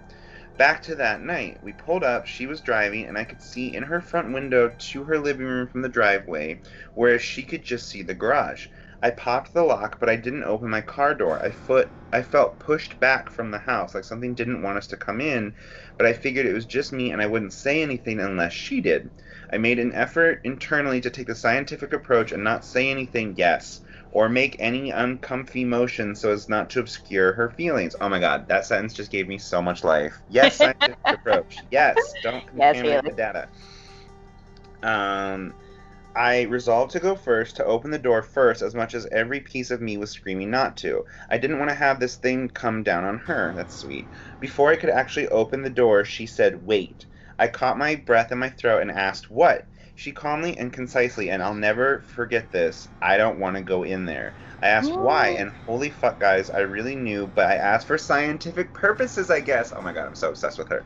Back to that night. We pulled up, she was driving, and I could see in her front window to her living room from the driveway, whereas she could just see the garage. I popped the lock, but I didn't open my car door. I felt pushed back from the house, like something didn't want us to come in, but I figured it was just me and I wouldn't say anything unless she did. I made an effort internally to take the scientific approach and not say anything, yes, or make any uncomfy motion so as not to obscure her feelings. Oh my god, that sentence just gave me so much life. Yes, scientific approach. Yes, don't contaminate the data. I resolved to go first, to open the door first, as much as every piece of me was screaming not to. I didn't want to have this thing come down on her. That's sweet. Before I could actually open the door, she said, "Wait." I caught my breath in my throat and asked, "What?" She calmly and concisely, and I'll never forget this, "I don't want to go in there." I asked why, and holy fuck, guys, I really knew, but I asked for scientific purposes, I guess. Oh my god, I'm so obsessed with her.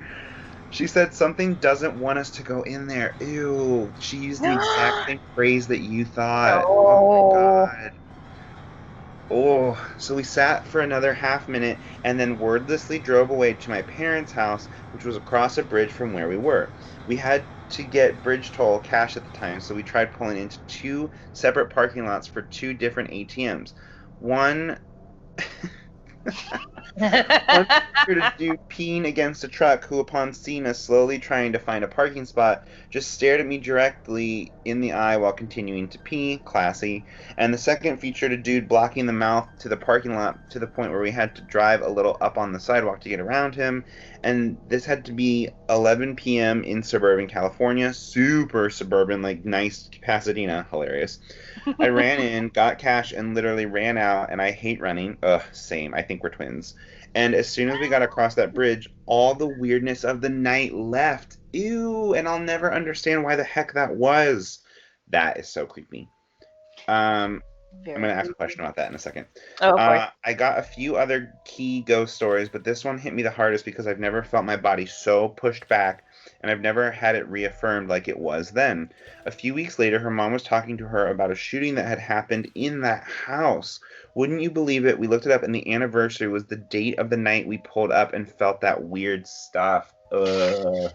She said something doesn't want us to go in there. Ew. She used the exact same phrase that you thought. Oh my god. Oh, so we sat for another half minute and then wordlessly drove away to my parents' house, which was across a bridge from where we were. We had to get bridge toll cash at the time, so we tried pulling into two separate parking lots for two different ATMs. One a dude peeing against a truck who, upon seeing us slowly trying to find a parking spot, just stared at me directly in the eye while continuing to pee. Classy. And the second featured a dude blocking the mouth to the parking lot to the point where we had to drive a little up on the sidewalk to get around him. And this had to be 11 p.m. in suburban California. Super suburban, like nice Pasadena. Hilarious. I ran in, got cash, and literally ran out, and I hate running. Ugh, same. I think we're twins. And as soon as we got across that bridge, all the weirdness of the night left. Ew, and I'll never understand why the heck that was. That is so creepy. I'm going to ask a question about that in a second. I got a few other key ghost stories, but this one hit me the hardest because I've never felt my body so pushed back, and I've never had it reaffirmed like it was then. A few weeks later, her mom was talking to her about a shooting that had happened in that house. Wouldn't you believe it? We looked it up, and the anniversary was the date of the night we pulled up and felt that weird stuff. Ugh.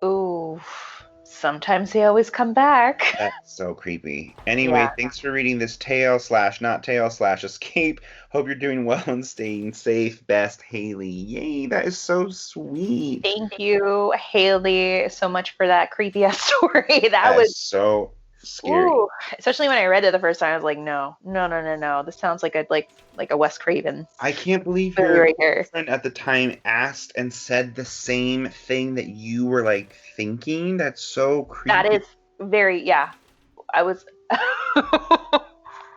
Ooh. Sometimes they always come back. That's so creepy. Anyway, Thanks for reading this tale/not tale/escape. Hope you're doing well and staying safe. Best, Haley. Yay, that is so sweet. Thank you, Haley, so much for that creepy ass story. That was so scary. Ooh, especially when I read it the first time, I was like, no. This sounds like a Wes Craven. I can't believe your friend at the time asked and said the same thing that you were like thinking. That's so creepy. That is very, I was.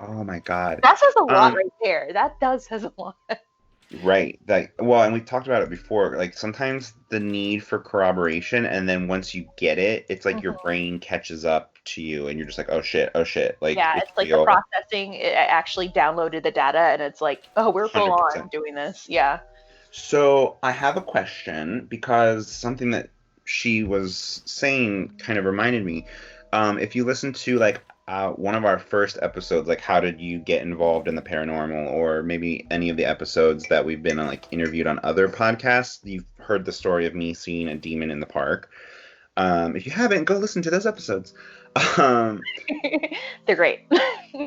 Oh my god. That says a lot right there. That does says a lot. Right. And we talked about it before. Like sometimes the need for corroboration, and then once you get it, it's like your brain catches up to you, and you're just like, oh shit. Like it's like the processing. It actually downloaded the data, and it's like, oh, we're full on doing this. Yeah. So I have a question because something that she was saying kind of reminded me. If you listen to like one of our first episodes, like how did you get involved in the paranormal, or maybe any of the episodes that we've been like interviewed on other podcasts, you've heard the story of me seeing a demon in the park. If you haven't, go listen to those episodes. They're great.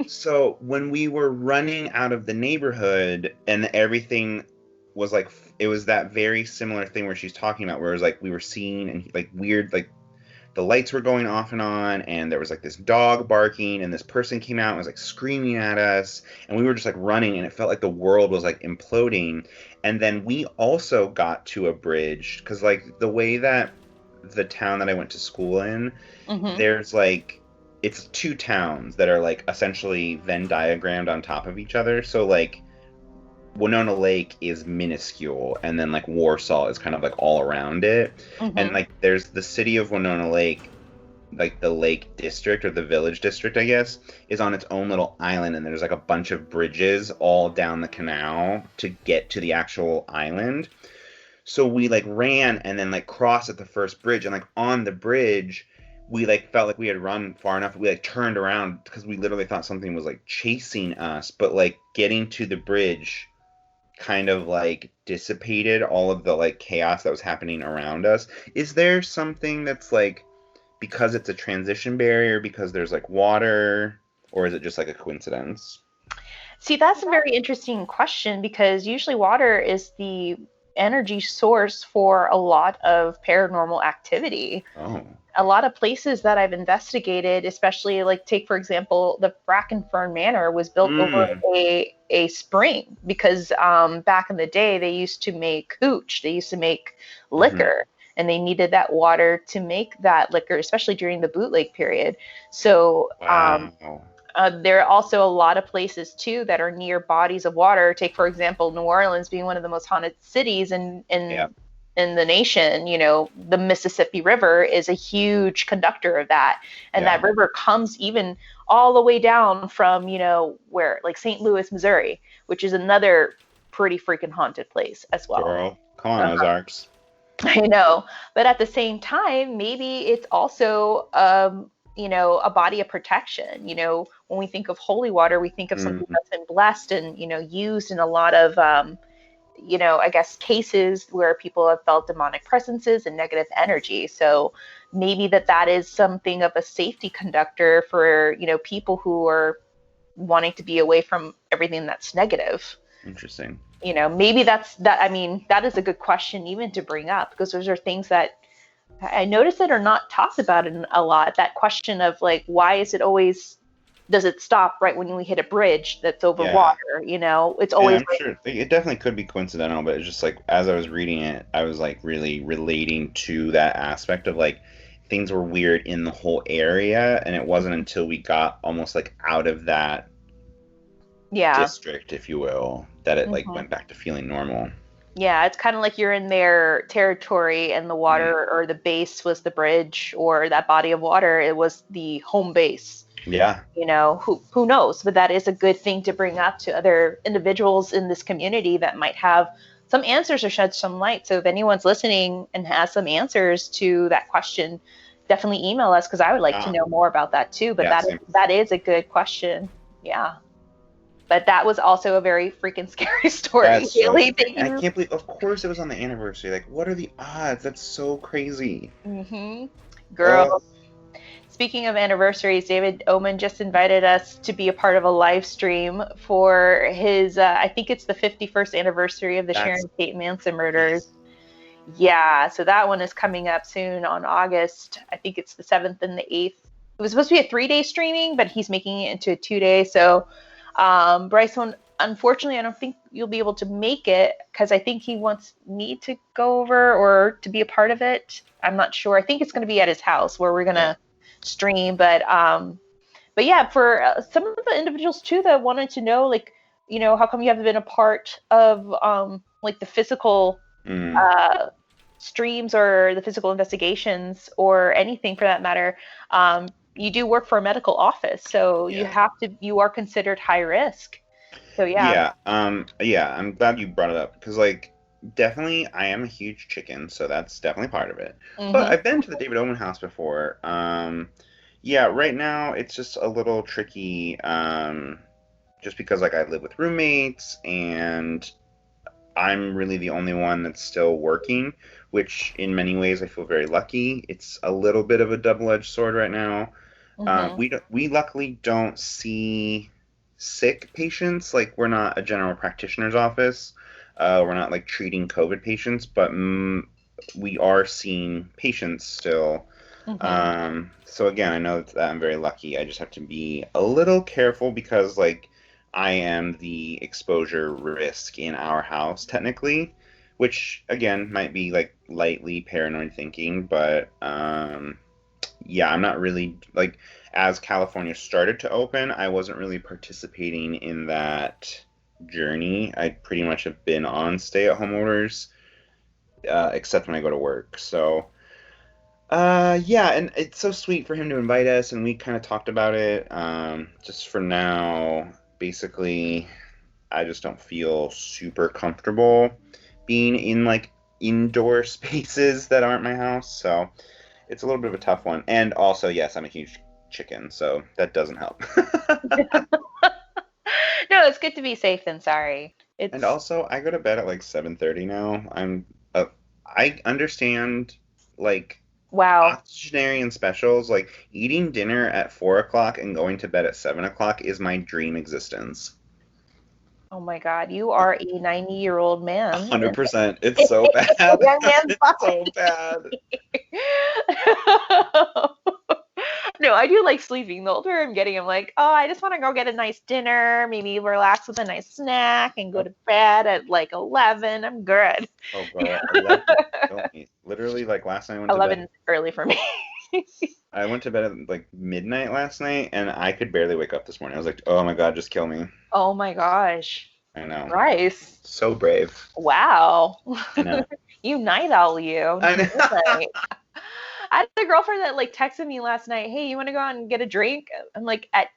So when we were running out of the neighborhood and everything was like, it was that very similar thing where she's talking about, where it was like we were seeing and like weird, like the lights were going off and on, and there was like this dog barking, and this person came out and was like screaming at us, and we were just like running, and it felt like the world was like imploding. And then we also got to a bridge, because like the way that the town that I went to school in, there's like, it's two towns that are like essentially Venn diagrammed on top of each other. So like Winona Lake is minuscule, and then like Warsaw is kind of like all around it. And like there's the city of Winona Lake, like the Lake District or the Village District, I guess, is on its own little island, and there's like a bunch of bridges all down the canal to get to the actual island. So we like ran and then like crossed at the first bridge, and like on the bridge we like felt like we had run far enough. We like turned around because we literally thought something was like chasing us, but like getting to the bridge kind of like dissipated all of the like chaos that was happening around us. Is there something that's like, because it's a transition barrier, because there's like water, or is it just like a coincidence? See, that's a very interesting question because usually water is the energy source for a lot of paranormal activity. Oh. A lot of places that I've investigated, especially like take for example, the Brackenfern Manor was built over a spring because back in the day they used to make hooch, they used to make liquor, and they needed that water to make that liquor, especially during the bootleg period. So Wow. there are also a lot of places too that are near bodies of water. Take for example, New Orleans being one of the most haunted cities in the nation. You know, the Mississippi River is a huge conductor of that, and that river comes even all the way down from, you know, where like St. Louis, Missouri, which is another pretty freaking haunted place as well. Girl, come on, Ozarks. I know, but at the same time, maybe it's also you know, a body of protection. You know, when we think of holy water, we think of something that's been blessed and, you know, used in a lot of you know, I guess cases where people have felt demonic presences and negative energy. So maybe that is something of a safety conductor for, you know, people who are wanting to be away from everything that's negative. Interesting. You know, maybe that. I mean, that is a good question even to bring up, because those are things that I notice that are not talked about in a lot. That question of like, why is it always, does it stop right when we hit a bridge that's over water? You know, it's always. And I'm sure it definitely could be coincidental, but it's just like as I was reading it, I was like really relating to that aspect of like things were weird in the whole area, and it wasn't until we got almost like out of that district, if you will, that it like went back to feeling normal. Yeah, it's kind of like you're in their territory and the water or the base was the bridge, or that body of water, it was the home base. Yeah. You know, who knows? But that is a good thing to bring up to other individuals in this community that might have some answers or shed some light. So if anyone's listening and has some answers to that question, definitely email us, because I would like to know more about that too. But that is a good question. Yeah. But that was also a very freaking scary story. I can't believe, of course it was on the anniversary. Like, what are the odds? That's so crazy. Girl. Speaking of anniversaries, David Oman just invited us to be a part of a live stream for his, I think it's the 51st anniversary of the Sharon Tate Manson murders. Yeah, so that one is coming up soon on August. I think it's the 7th and the 8th. It was supposed to be a 3-day streaming, but he's making it into a 2-day. So Bryce, unfortunately, I don't think you'll be able to make it, because I think he wants me to go over or to be a part of it. I'm not sure. I think it's going to be at his house where we're going to stream. But yeah, for some of the individuals too that wanted to know, like, you know, how come you haven't been a part of like the physical streams or the physical investigations or anything for that matter. You do work for a medical office, so you are considered high risk. So yeah, I'm glad you brought it up, because like definitely I am a huge chicken, so that's definitely part of it. But I've been to the David Oman house before. Right now it's just a little tricky, just because like I live with roommates and I'm really the only one that's still working, which in many ways I feel very lucky. It's a little bit of a double-edged sword right now. We luckily don't see sick patients. Like, we're not a general practitioner's office. We're not like treating COVID patients, but we are seeing patients still. So again, I know that I'm very lucky. I just have to be a little careful because like I am the exposure risk in our house technically, which again might be like lightly paranoid thinking, but I'm not really like, as California started to open, I wasn't really participating in that journey. I pretty much have been on stay-at-home orders, except when I go to work. So and it's so sweet for him to invite us, and we kind of talked about it. Just for now, basically, I just don't feel super comfortable being in like indoor spaces that aren't my house, so it's a little bit of a tough one. And also, yes, I'm a huge chicken, so that doesn't help. No, it's good to be safe than sorry. And also, I go to bed at like 7:30 now. I understand, like, wow. octogenarian specials, like eating dinner at 4 o'clock and going to bed at 7 o'clock is my dream existence. Oh my God, you are a 90-year-old man. 100%. It's so bad. Young man's It's so bad. No, I do like sleeping. The older I'm getting, I'm like, oh, I just want to go get a nice dinner, maybe relax with a nice snack, and go to bed at like 11. I'm good. Oh, girl, 11 kill me. Literally, like last night I went to 11 bed. is early for me. I went to bed at like midnight last night, and I could barely wake up this morning. I was like, oh my God, just kill me. Oh my gosh. I know. Bryce. So brave. Wow. I know. You night owl, you. I know. I had a girlfriend that like texted me last night, hey, you want to go out and get a drink? I'm like, at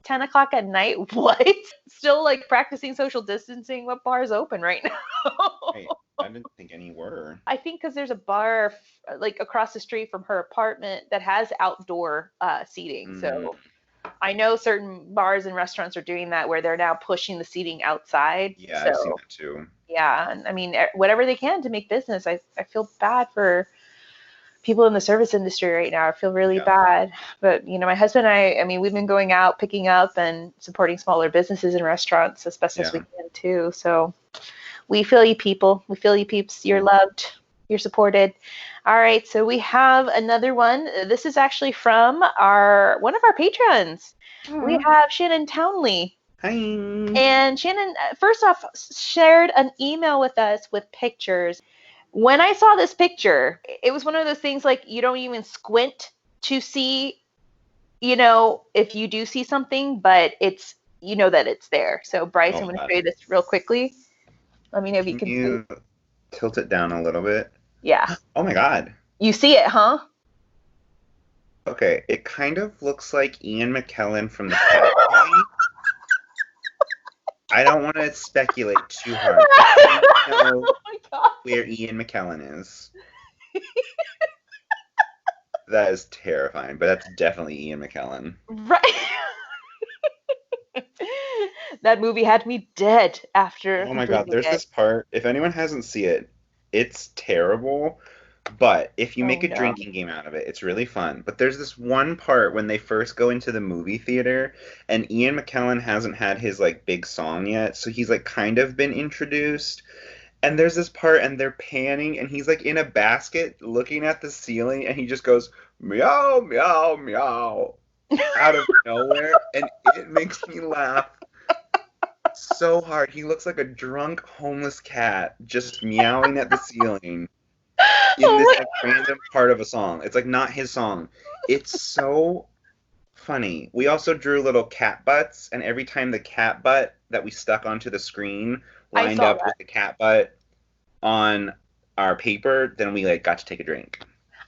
10 o'clock at night? What? Still like practicing social distancing? What bar's open right now? Right. I didn't think any were. I think because there's a bar like across the street from her apartment that has outdoor seating. So I know certain bars and restaurants are doing that where they're now pushing the seating outside. Yeah, so, I've seen that too. Yeah, and I mean, whatever they can to make business. I feel bad for people in the service industry right now. I feel really bad. But, you know, my husband and I mean, we've been going out, picking up and supporting smaller businesses and restaurants as best as we can too. So we feel you people. We feel you peeps. You're loved. You're supported. All right. So we have another one. This is actually from one of our patrons. We have Shannon Townley. Hi. And Shannon, first off, shared an email with us with pictures. When I saw this picture, it was one of those things like you don't even squint to see, you know, if you do see something, but it's, you know, that it's there. So Bryce, I'm going to show you this real quickly. Let me know if you can see. Tilt it down a little bit? Yeah. Oh my God. You see it, huh? Okay. It kind of looks like Ian McKellen from the Cat Movie. I don't want to speculate too hard. I don't know where Ian McKellen is. That is terrifying, but that's definitely Ian McKellen. Right. That movie had me dead after. Oh my God, there's this part. If anyone hasn't seen it, it's terrible. But if you make a drinking game out of it, it's really fun. But there's this one part when they first go into the movie theater, and Ian McKellen hasn't had his like big song yet, so he's like kind of been introduced. And there's this part, and they're panning, and he's like in a basket looking at the ceiling, and he just goes meow meow meow out of nowhere, and it makes me laugh so hard. He looks like a drunk homeless cat just meowing at the ceiling. In this like, random part of a song. It's like not his song. It's so funny. We also drew little cat butts, and every time the cat butt that we stuck onto the screen lined up with the cat butt on our paper, then we like got to take a drink.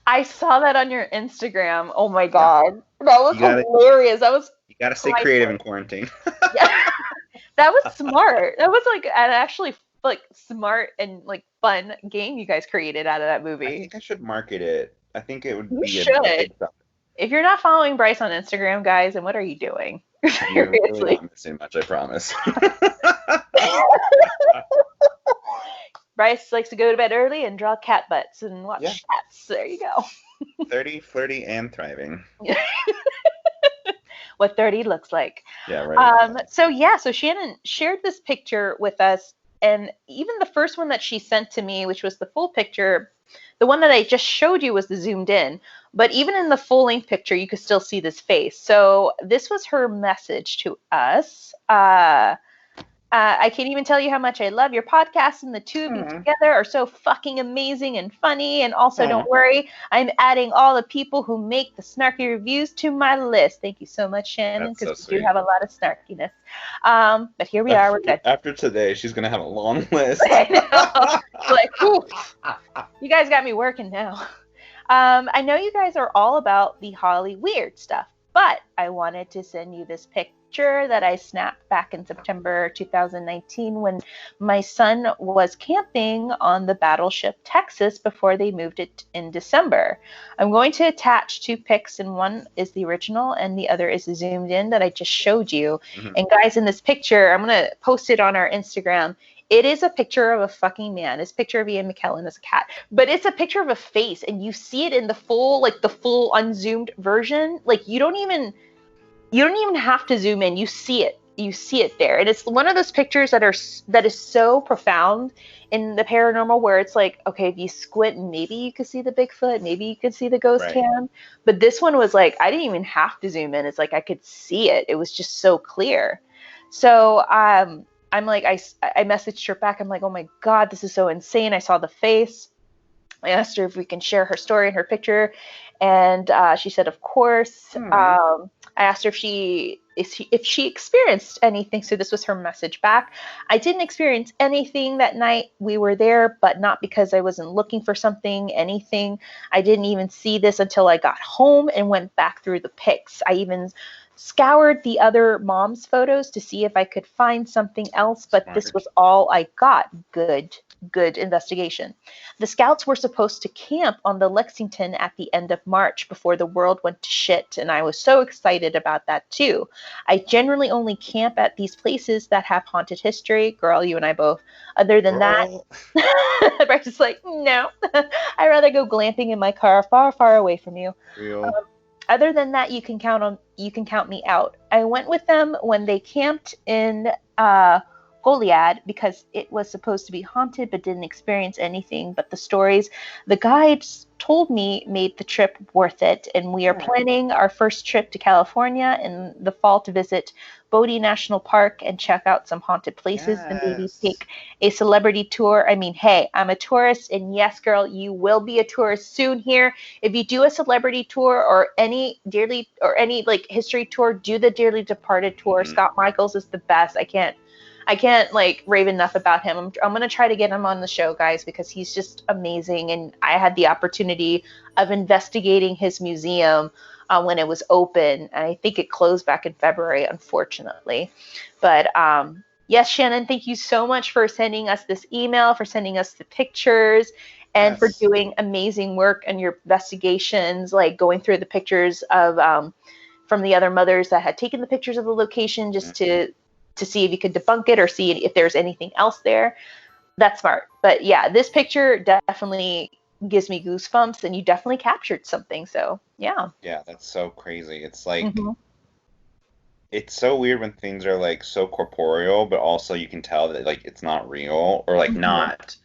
I saw that on your Instagram. Oh my God. That was hilarious. You gotta stay creative in quarantine. Yeah. That was smart. That was like an actually like smart and like fun game you guys created out of that movie. I think I should market it. I think it would be a big stuff. If you're not following Bryce on Instagram, guys, then what are you doing? You're really not missing much, I promise. Bryce likes to go to bed early and draw cat butts and watch cats. There you go. 30, flirty, and thriving. What 30 looks like. Yeah, right. So Shannon shared this picture with us. And even the first one that she sent to me, which was the full picture, the one that I just showed you was the zoomed in. But even in the full length picture, you could still see this face. So this was her message to us. I can't even tell you how much I love your podcast, and the two of you together are so fucking amazing and funny. And also, don't worry, I'm adding all the people who make the snarky reviews to my list. Thank you so much, Shannon, because we do have a lot of snarkiness. But here we are. We're good. After today, she's going to have a long list. I know. Like, whew, you guys got me working now. I know you guys are all about the Holly weird stuff, but I wanted to send you this picture that I snapped back in September 2019 when my son was camping on the battleship Texas before they moved it in December. I'm going to attach 2 pics, and one is the original and the other is zoomed in that I just showed you. Mhm. And guys, in this picture, I'm going to post it on our Instagram. It is a picture of a fucking man. It's a picture of Ian McKellen as a cat. But it's a picture of a face, and you see it in the full unzoomed version. Like, you don't even have to zoom in. You see it. You see it there. And it's one of those pictures that is so profound in the paranormal, where it's like, okay, if you squint, maybe you could see the Bigfoot, maybe you could see the ghost hand. But this one was like, I didn't even have to zoom in. It's like I could see it. It was just so clear. So I'm like, I messaged her back. I'm like, oh my God, this is so insane. I saw the face. I asked her if we can share her story and her picture. And she said, of course. I asked her if she experienced anything. So this was her message back. I didn't experience anything that night. We were there, but not because I wasn't looking for anything. I didn't even see this until I got home and went back through the pics. I even scoured the other mom's photos to see if I could find something else, but this was all I got. Good investigation. The scouts were supposed to camp on the Lexington at the end of March before the world went to shit, and I was so excited about that too. I generally only camp at these places that have haunted history. Girl, you and I both. Other than that, Bryce is like, no, I'd rather go glamping in my car far, far away from you. Other than that, you can count me out. I went with them when they camped in Goliad because it was supposed to be haunted, but didn't experience anything. But the stories the guides told me made the trip worth it. And we are planning our first trip to California in the fall to visit Bodie National Park and check out some haunted places and maybe take a celebrity tour. I mean, hey, I'm a tourist, and yes, girl, you will be a tourist soon here. If you do a celebrity tour or any like history tour, do the Dearly Departed tour. Scott Michaels is the best. I can't like rave enough about him. I'm going to try to get him on the show, guys, because he's just amazing. And I had the opportunity of investigating his museum when it was open. And I think it closed back in February, unfortunately. But yes, Shannon, thank you so much for sending us this email, for sending us the pictures, and for doing amazing work and your investigations, like going through the pictures of from the other mothers that had taken the pictures of the location just to see if you could debunk it or see if there's anything else there. That's smart. But yeah, this picture definitely gives me goosebumps, and you definitely captured something. So yeah. Yeah, that's so crazy. It's like, it's so weird when things are like so corporeal, but also you can tell that like it's not real, or like not,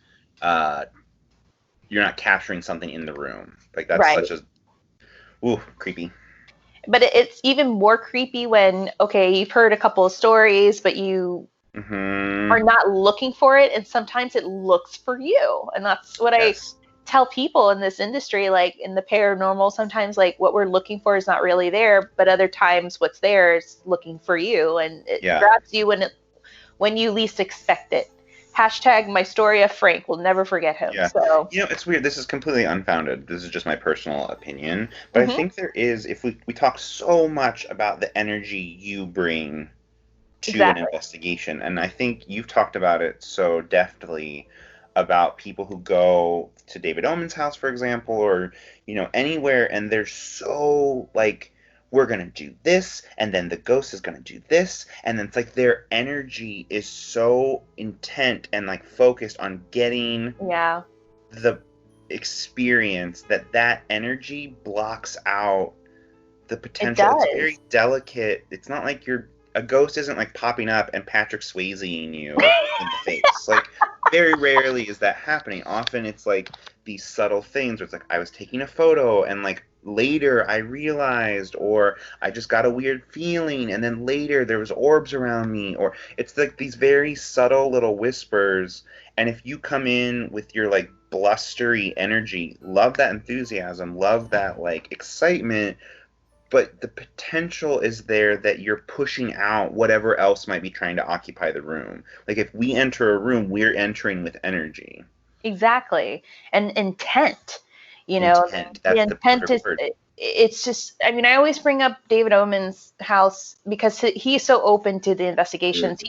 you're not capturing something in the room. Like that's such a, creepy. But it's even more creepy when, okay, you've heard a couple of stories, but you are not looking for it. And sometimes it looks for you. And that's what I tell people in this industry, like in the paranormal, sometimes like what we're looking for is not really there, but other times what's there is looking for you. And it grabs you when you least expect it. Hashtag my story of Frank. We'll never forget him. Yeah. So. You know, it's weird. This is completely unfounded. This is just my personal opinion. But I think there is, if we talk so much about the energy you bring to an investigation, and I think you've talked about it so deftly about people who go to David Omen's house, for example, or, you know, anywhere, and they're so, like, we're going to do this, and then the ghost is going to do this, and then it's like their energy is so intent and like focused on getting the experience that energy blocks out the potential. It's very delicate. It's not like a ghost isn't like popping up and Patrick Swayze-ing you in the face. Like, very rarely is that happening. Often it's like these subtle things where it's like, I was taking a photo and like later I realized, or I just got a weird feeling, and then later there was orbs around me, or it's like these very subtle little whispers. And if you come in with your like blustery energy, love that enthusiasm, love that like excitement, but the potential is there that you're pushing out whatever else might be trying to occupy the room. Like if we enter a room, we're entering with energy. Exactly. And intent. You know, intent. That's the perfect word. it's just, I mean, I always bring up David Omen's house because he's so open to the investigations.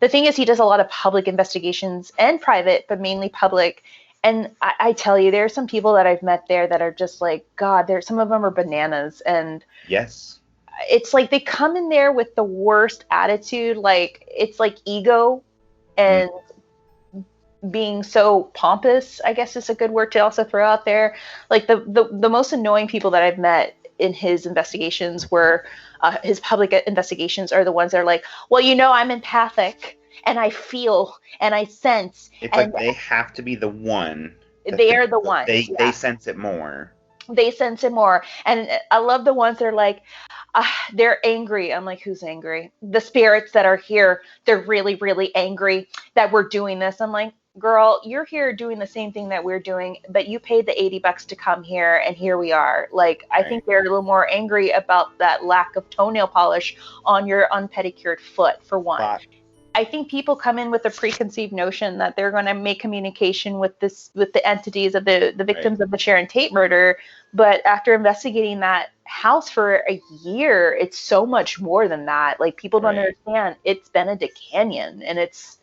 The thing is, he does a lot of public investigations and private, but mainly public. And I tell you, there are some people that I've met there that are just like, God, some of them are bananas. And yes, it's like they come in there with the worst attitude. Like, it's like ego and being so pompous, I guess is a good word to also throw out there. Like the most annoying people that I've met in his investigations were his public investigations are the ones that are like, well, I'm empathic and I feel and I sense. It's like they have to be the one. They are the ones. They sense it more. They sense it more. And I love the ones that are like, they're angry. I'm like, who's angry? The spirits that are here, they're really, really angry that we're doing this. I'm like, girl, you're here doing the same thing that we're doing, but you paid the $80 to come here, and here we are. Like, I think they're a little more angry about that lack of toenail polish on your unpedicured foot, for one. I think people come in with a preconceived notion that they're going to make communication with the entities of the victims of the Sharon Tate murder, but after investigating that house for a year, it's so much more than that. Like, people don't understand. It's Benedict Canyon, and it's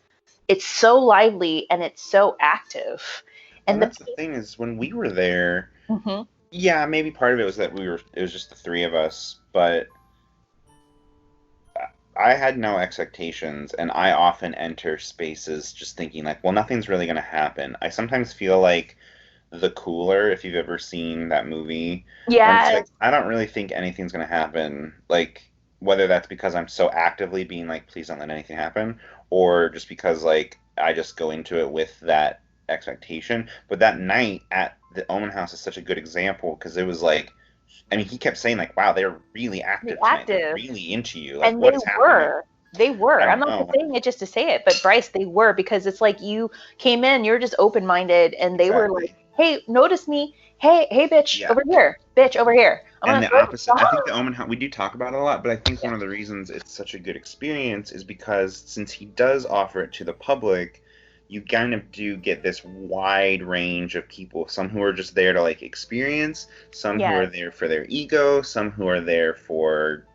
so lively and it's so active. And that's the thing is, when we were there, yeah, maybe part of it was that it was just the three of us, but I had no expectations, and I often enter spaces just thinking like, well, nothing's really going to happen. I sometimes feel like The Cooler, if you've ever seen that movie. Yeah. Like, I don't really think anything's going to happen. Like, whether that's because I'm so actively being like, please don't let anything happen, or just because like I just go into it with that expectation. But that night at the Omen House is such a good example, because it was like, I mean, he kept saying like, wow, they're really active tonight. They're really into you. Like, and they were. I'm not saying it just to say it, but Bryce, they were, because it's like you came in, you're just open-minded, and they were like, hey, notice me. Hey, bitch, over here. Bitch, over here. And the opposite, I think the Omen House, we do talk about it a lot, but I think one of the reasons it's such a good experience is because since he does offer it to the public, you kind of do get this wide range of people. Some who are just there to like experience, some who are there for their ego, some who are there for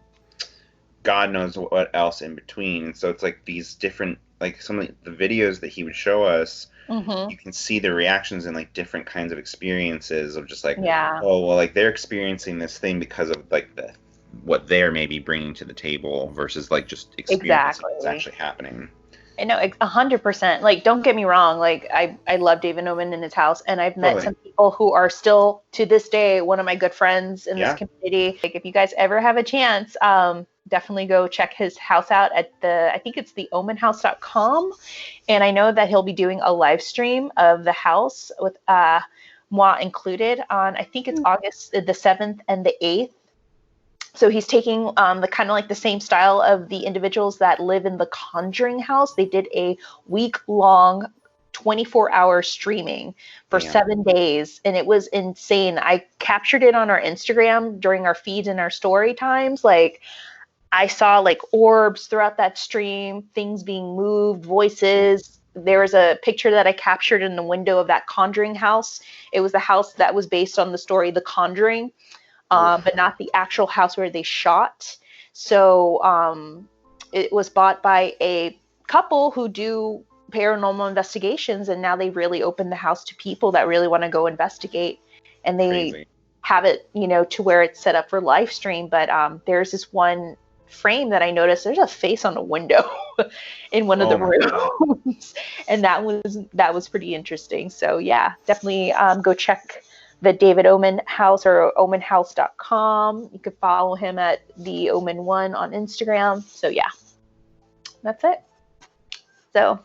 God knows what else in between. And so it's like these different, like some of the videos that he would show us, you can see the reactions in like different kinds of experiences of just like, oh, well, like they're experiencing this thing because of like what they're maybe bringing to the table versus like just experiencing what's actually happening. I know, 100%. Like, don't get me wrong. Like, I love David Omen in his house, and I've met some people who are still to this day one of my good friends in this community. Like, if you guys ever have a chance, definitely go check his house out at I think it's theomenhouse.com. And I know that he'll be doing a live stream of the house with moi included on, I think it's August the 7th and the 8th. So he's taking the kind of like the same style of the individuals that live in the Conjuring house. They did a week-long 24-hour streaming for 7 days, and it was insane. I captured it on our Instagram during our feeds and our story times. Like, I saw like orbs throughout that stream, things being moved, voices. There was a picture that I captured in the window of that Conjuring house. It was the house that was based on the story The Conjuring, but not the actual house where they shot. So it was bought by a couple who do paranormal investigations, and now they really open the house to people that really want to go investigate. And they have it, to where it's set up for live stream. But there's this one frame that I noticed, there's a face on a window in one of the rooms. And that was pretty interesting. So yeah, definitely go check the David Omen House or omenhouse.com. You could follow him at the Omen1 on Instagram. So yeah, that's it. So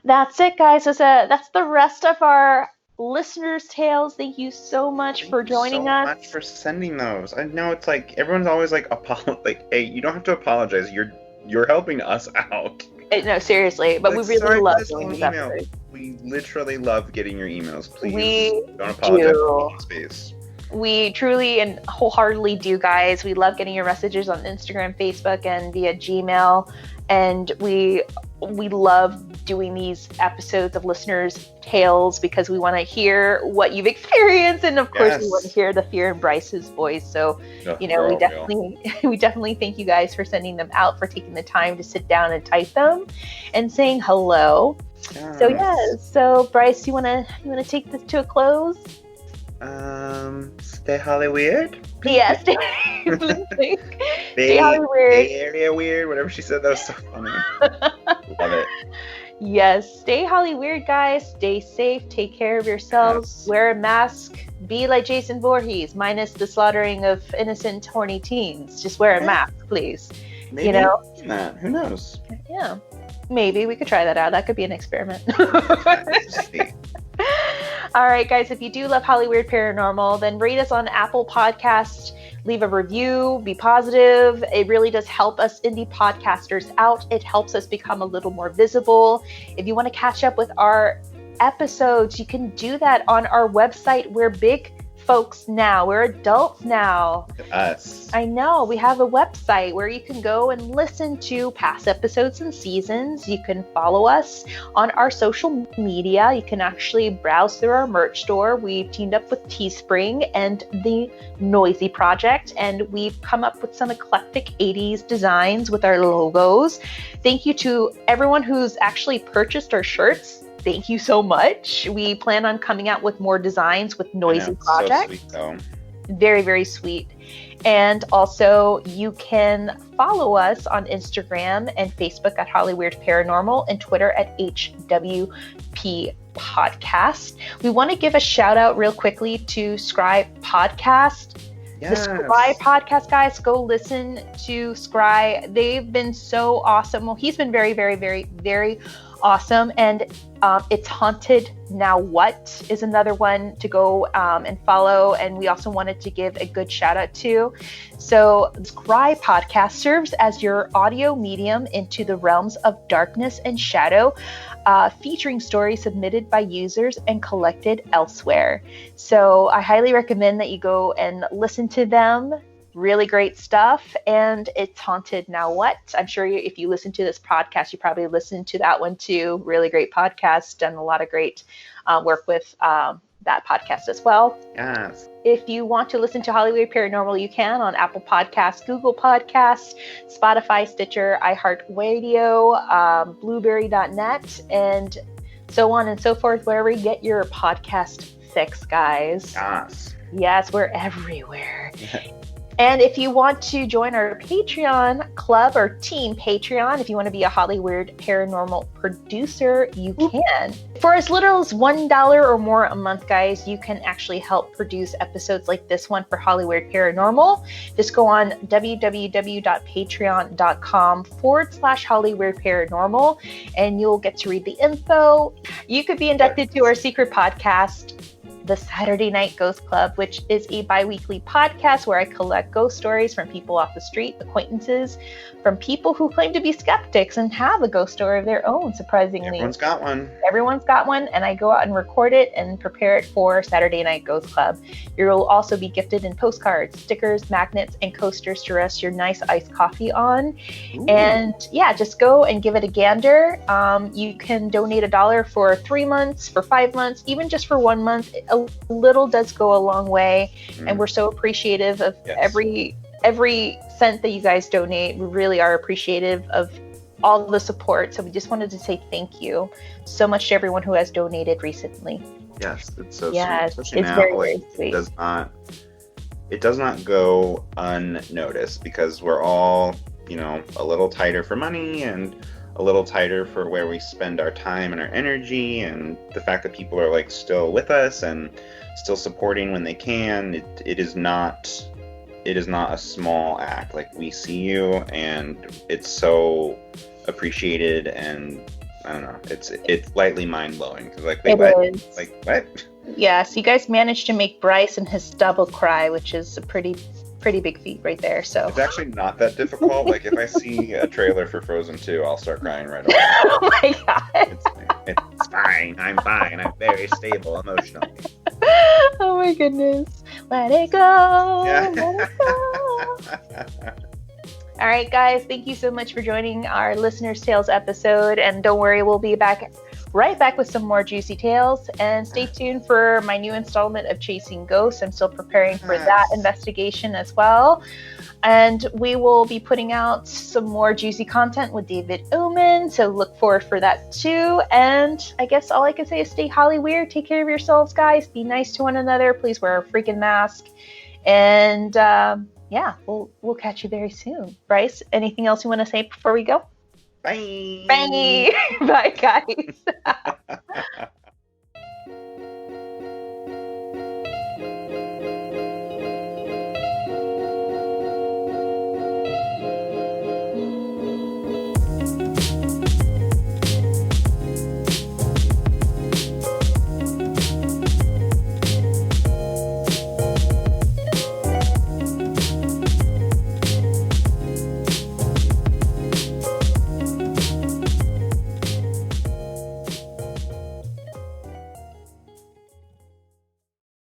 that's it, guys. That's the rest of our listeners' tales. Thank you so much for joining us. Thank you so much for sending those. I know it's like everyone's always like, hey, you don't have to apologize. You're helping us out. No, seriously, but we really love doing these episodes. We literally love getting your emails. Please don't apologize for space. We truly and wholeheartedly do, guys. We love getting your messages on Instagram, Facebook, and via Gmail. And we we love doing these episodes of listeners' tales because we want to hear what you've experienced, and of course, we want to hear the fear in Bryce's voice. So, we definitely thank you guys for sending them out, for taking the time to sit down and type them, and saying hello. Yes. So Bryce, you wanna take this to a close? Stay Hollyweird. Yeah, stay Hollyweird. Bay Area weird, whatever she said. That was so funny. Love it. Yes, stay Hollyweird, guys. Stay safe. Take care of yourselves. Yes. Wear a mask. Be like Jason Voorhees, minus the slaughtering of innocent, horny teens. Just wear a mask, please. Maybe not. Who knows? Yeah, maybe we could try that out. That could be an experiment. All right, guys, if you do love Hollyweird Paranormal, then rate us on Apple Podcasts, leave a review, be positive. It really does help us indie podcasters out. It helps us become a little more visible. If you want to catch up with our episodes, you can do that on our website. We're big folks now. We're adults now. Us. I know. We have a website where you can go and listen to past episodes and seasons. You can follow us on our social media. You can actually browse through our merch store. We've teamed up with Teespring and the Noisy Project, and we've come up with some eclectic 80s designs with our logos. Thank you to everyone who's actually purchased our shirts. Thank you so much. We plan on coming out with more designs with Noisy Project. So sweet, though. Very, very sweet. And also, you can follow us on Instagram and Facebook at Hollyweird Paranormal and Twitter at HWP Podcast. We want to give a shout out real quickly to Scribe Podcast. Yes. The Scry podcast, guys, go listen to Scry. They've been so awesome. Well, he's been very, very, very, very awesome. And It's Haunted Now What is another one to go and follow. And we also wanted to give a good shout out to. So Scry podcast serves as your audio medium into the realms of darkness and shadow, featuring stories submitted by users and collected elsewhere. So I highly recommend that you go and listen to them. Really great stuff. And It's Haunted Now What? I'm sure if you listen to this podcast, you probably listened to that one too. Really great podcast. Done a lot of great work with that podcast as well. Yes. If you want to listen to Hollyweird Paranormal, you can on Apple Podcasts, Google Podcasts, Spotify, Stitcher, iHeartRadio, Blueberry.net, and so on and so forth, wherever you get your podcast fix, guys. Yes. Yes, we're everywhere. And if you want to join our Patreon club or team Patreon, if you want to be a Hollyweird Paranormal producer, you can. For as little as $1 or more a month, guys, you can actually help produce episodes like this one for Hollyweird Paranormal. Just go on www.patreon.com/Hollyweird Paranormal, and you'll get to read the info. You could be inducted to our secret podcast, the Saturday Night Ghost Club, which is a bi-weekly podcast where I collect ghost stories from people off the street, acquaintances, from people who claim to be skeptics and have a ghost story of their own, surprisingly. Everyone's got one. Everyone's got one, and I go out and record it and prepare it for Saturday Night Ghost Club. You'll also be gifted in postcards, stickers, magnets, and coasters to rest your nice iced coffee on. Ooh. And yeah, just go and give it a gander. You can donate $1 for 3 months, for 5 months, even just for 1 month. A little does go a long way, and we're so appreciative of every cent that you guys donate. We really are appreciative of all the support. So we just wanted to say thank you so much to everyone who has donated recently. Yes, it's so sweet. Especially it's now, very, very sweet. It does not go unnoticed because we're all, a little tighter for money and a little tighter for where we spend our time and our energy, and the fact that people are still with us and still supporting when they can. It is not a small act. We see you, and it's so appreciated, and I don't know, it's lightly mind-blowing. Wait, what? Yes, you guys managed to make Bryce and his double cry, which is a pretty big feat right there. So it's actually not that difficult. If I see a trailer for Frozen 2, I'll start crying right away. Oh my god. It's fine. I'm fine. I'm very stable emotionally. Oh my goodness. Let it go. Yeah. Let it go. All right, guys, thank you so much for joining our Listener's Tales episode. And don't worry, we'll be right back with some more juicy tales. And stay tuned for my new installment of Chasing Ghosts. I'm still preparing for that investigation as well. And we will be putting out some more juicy content with David Oman, so look forward for that too. And I guess all I can say is stay Holly weird. Take care of yourselves, guys. Be nice to one another. Please wear a freaking mask. And yeah, we'll catch you very soon. Bryce, anything else you want to say before we go? Bye. Bye. Bye, guys.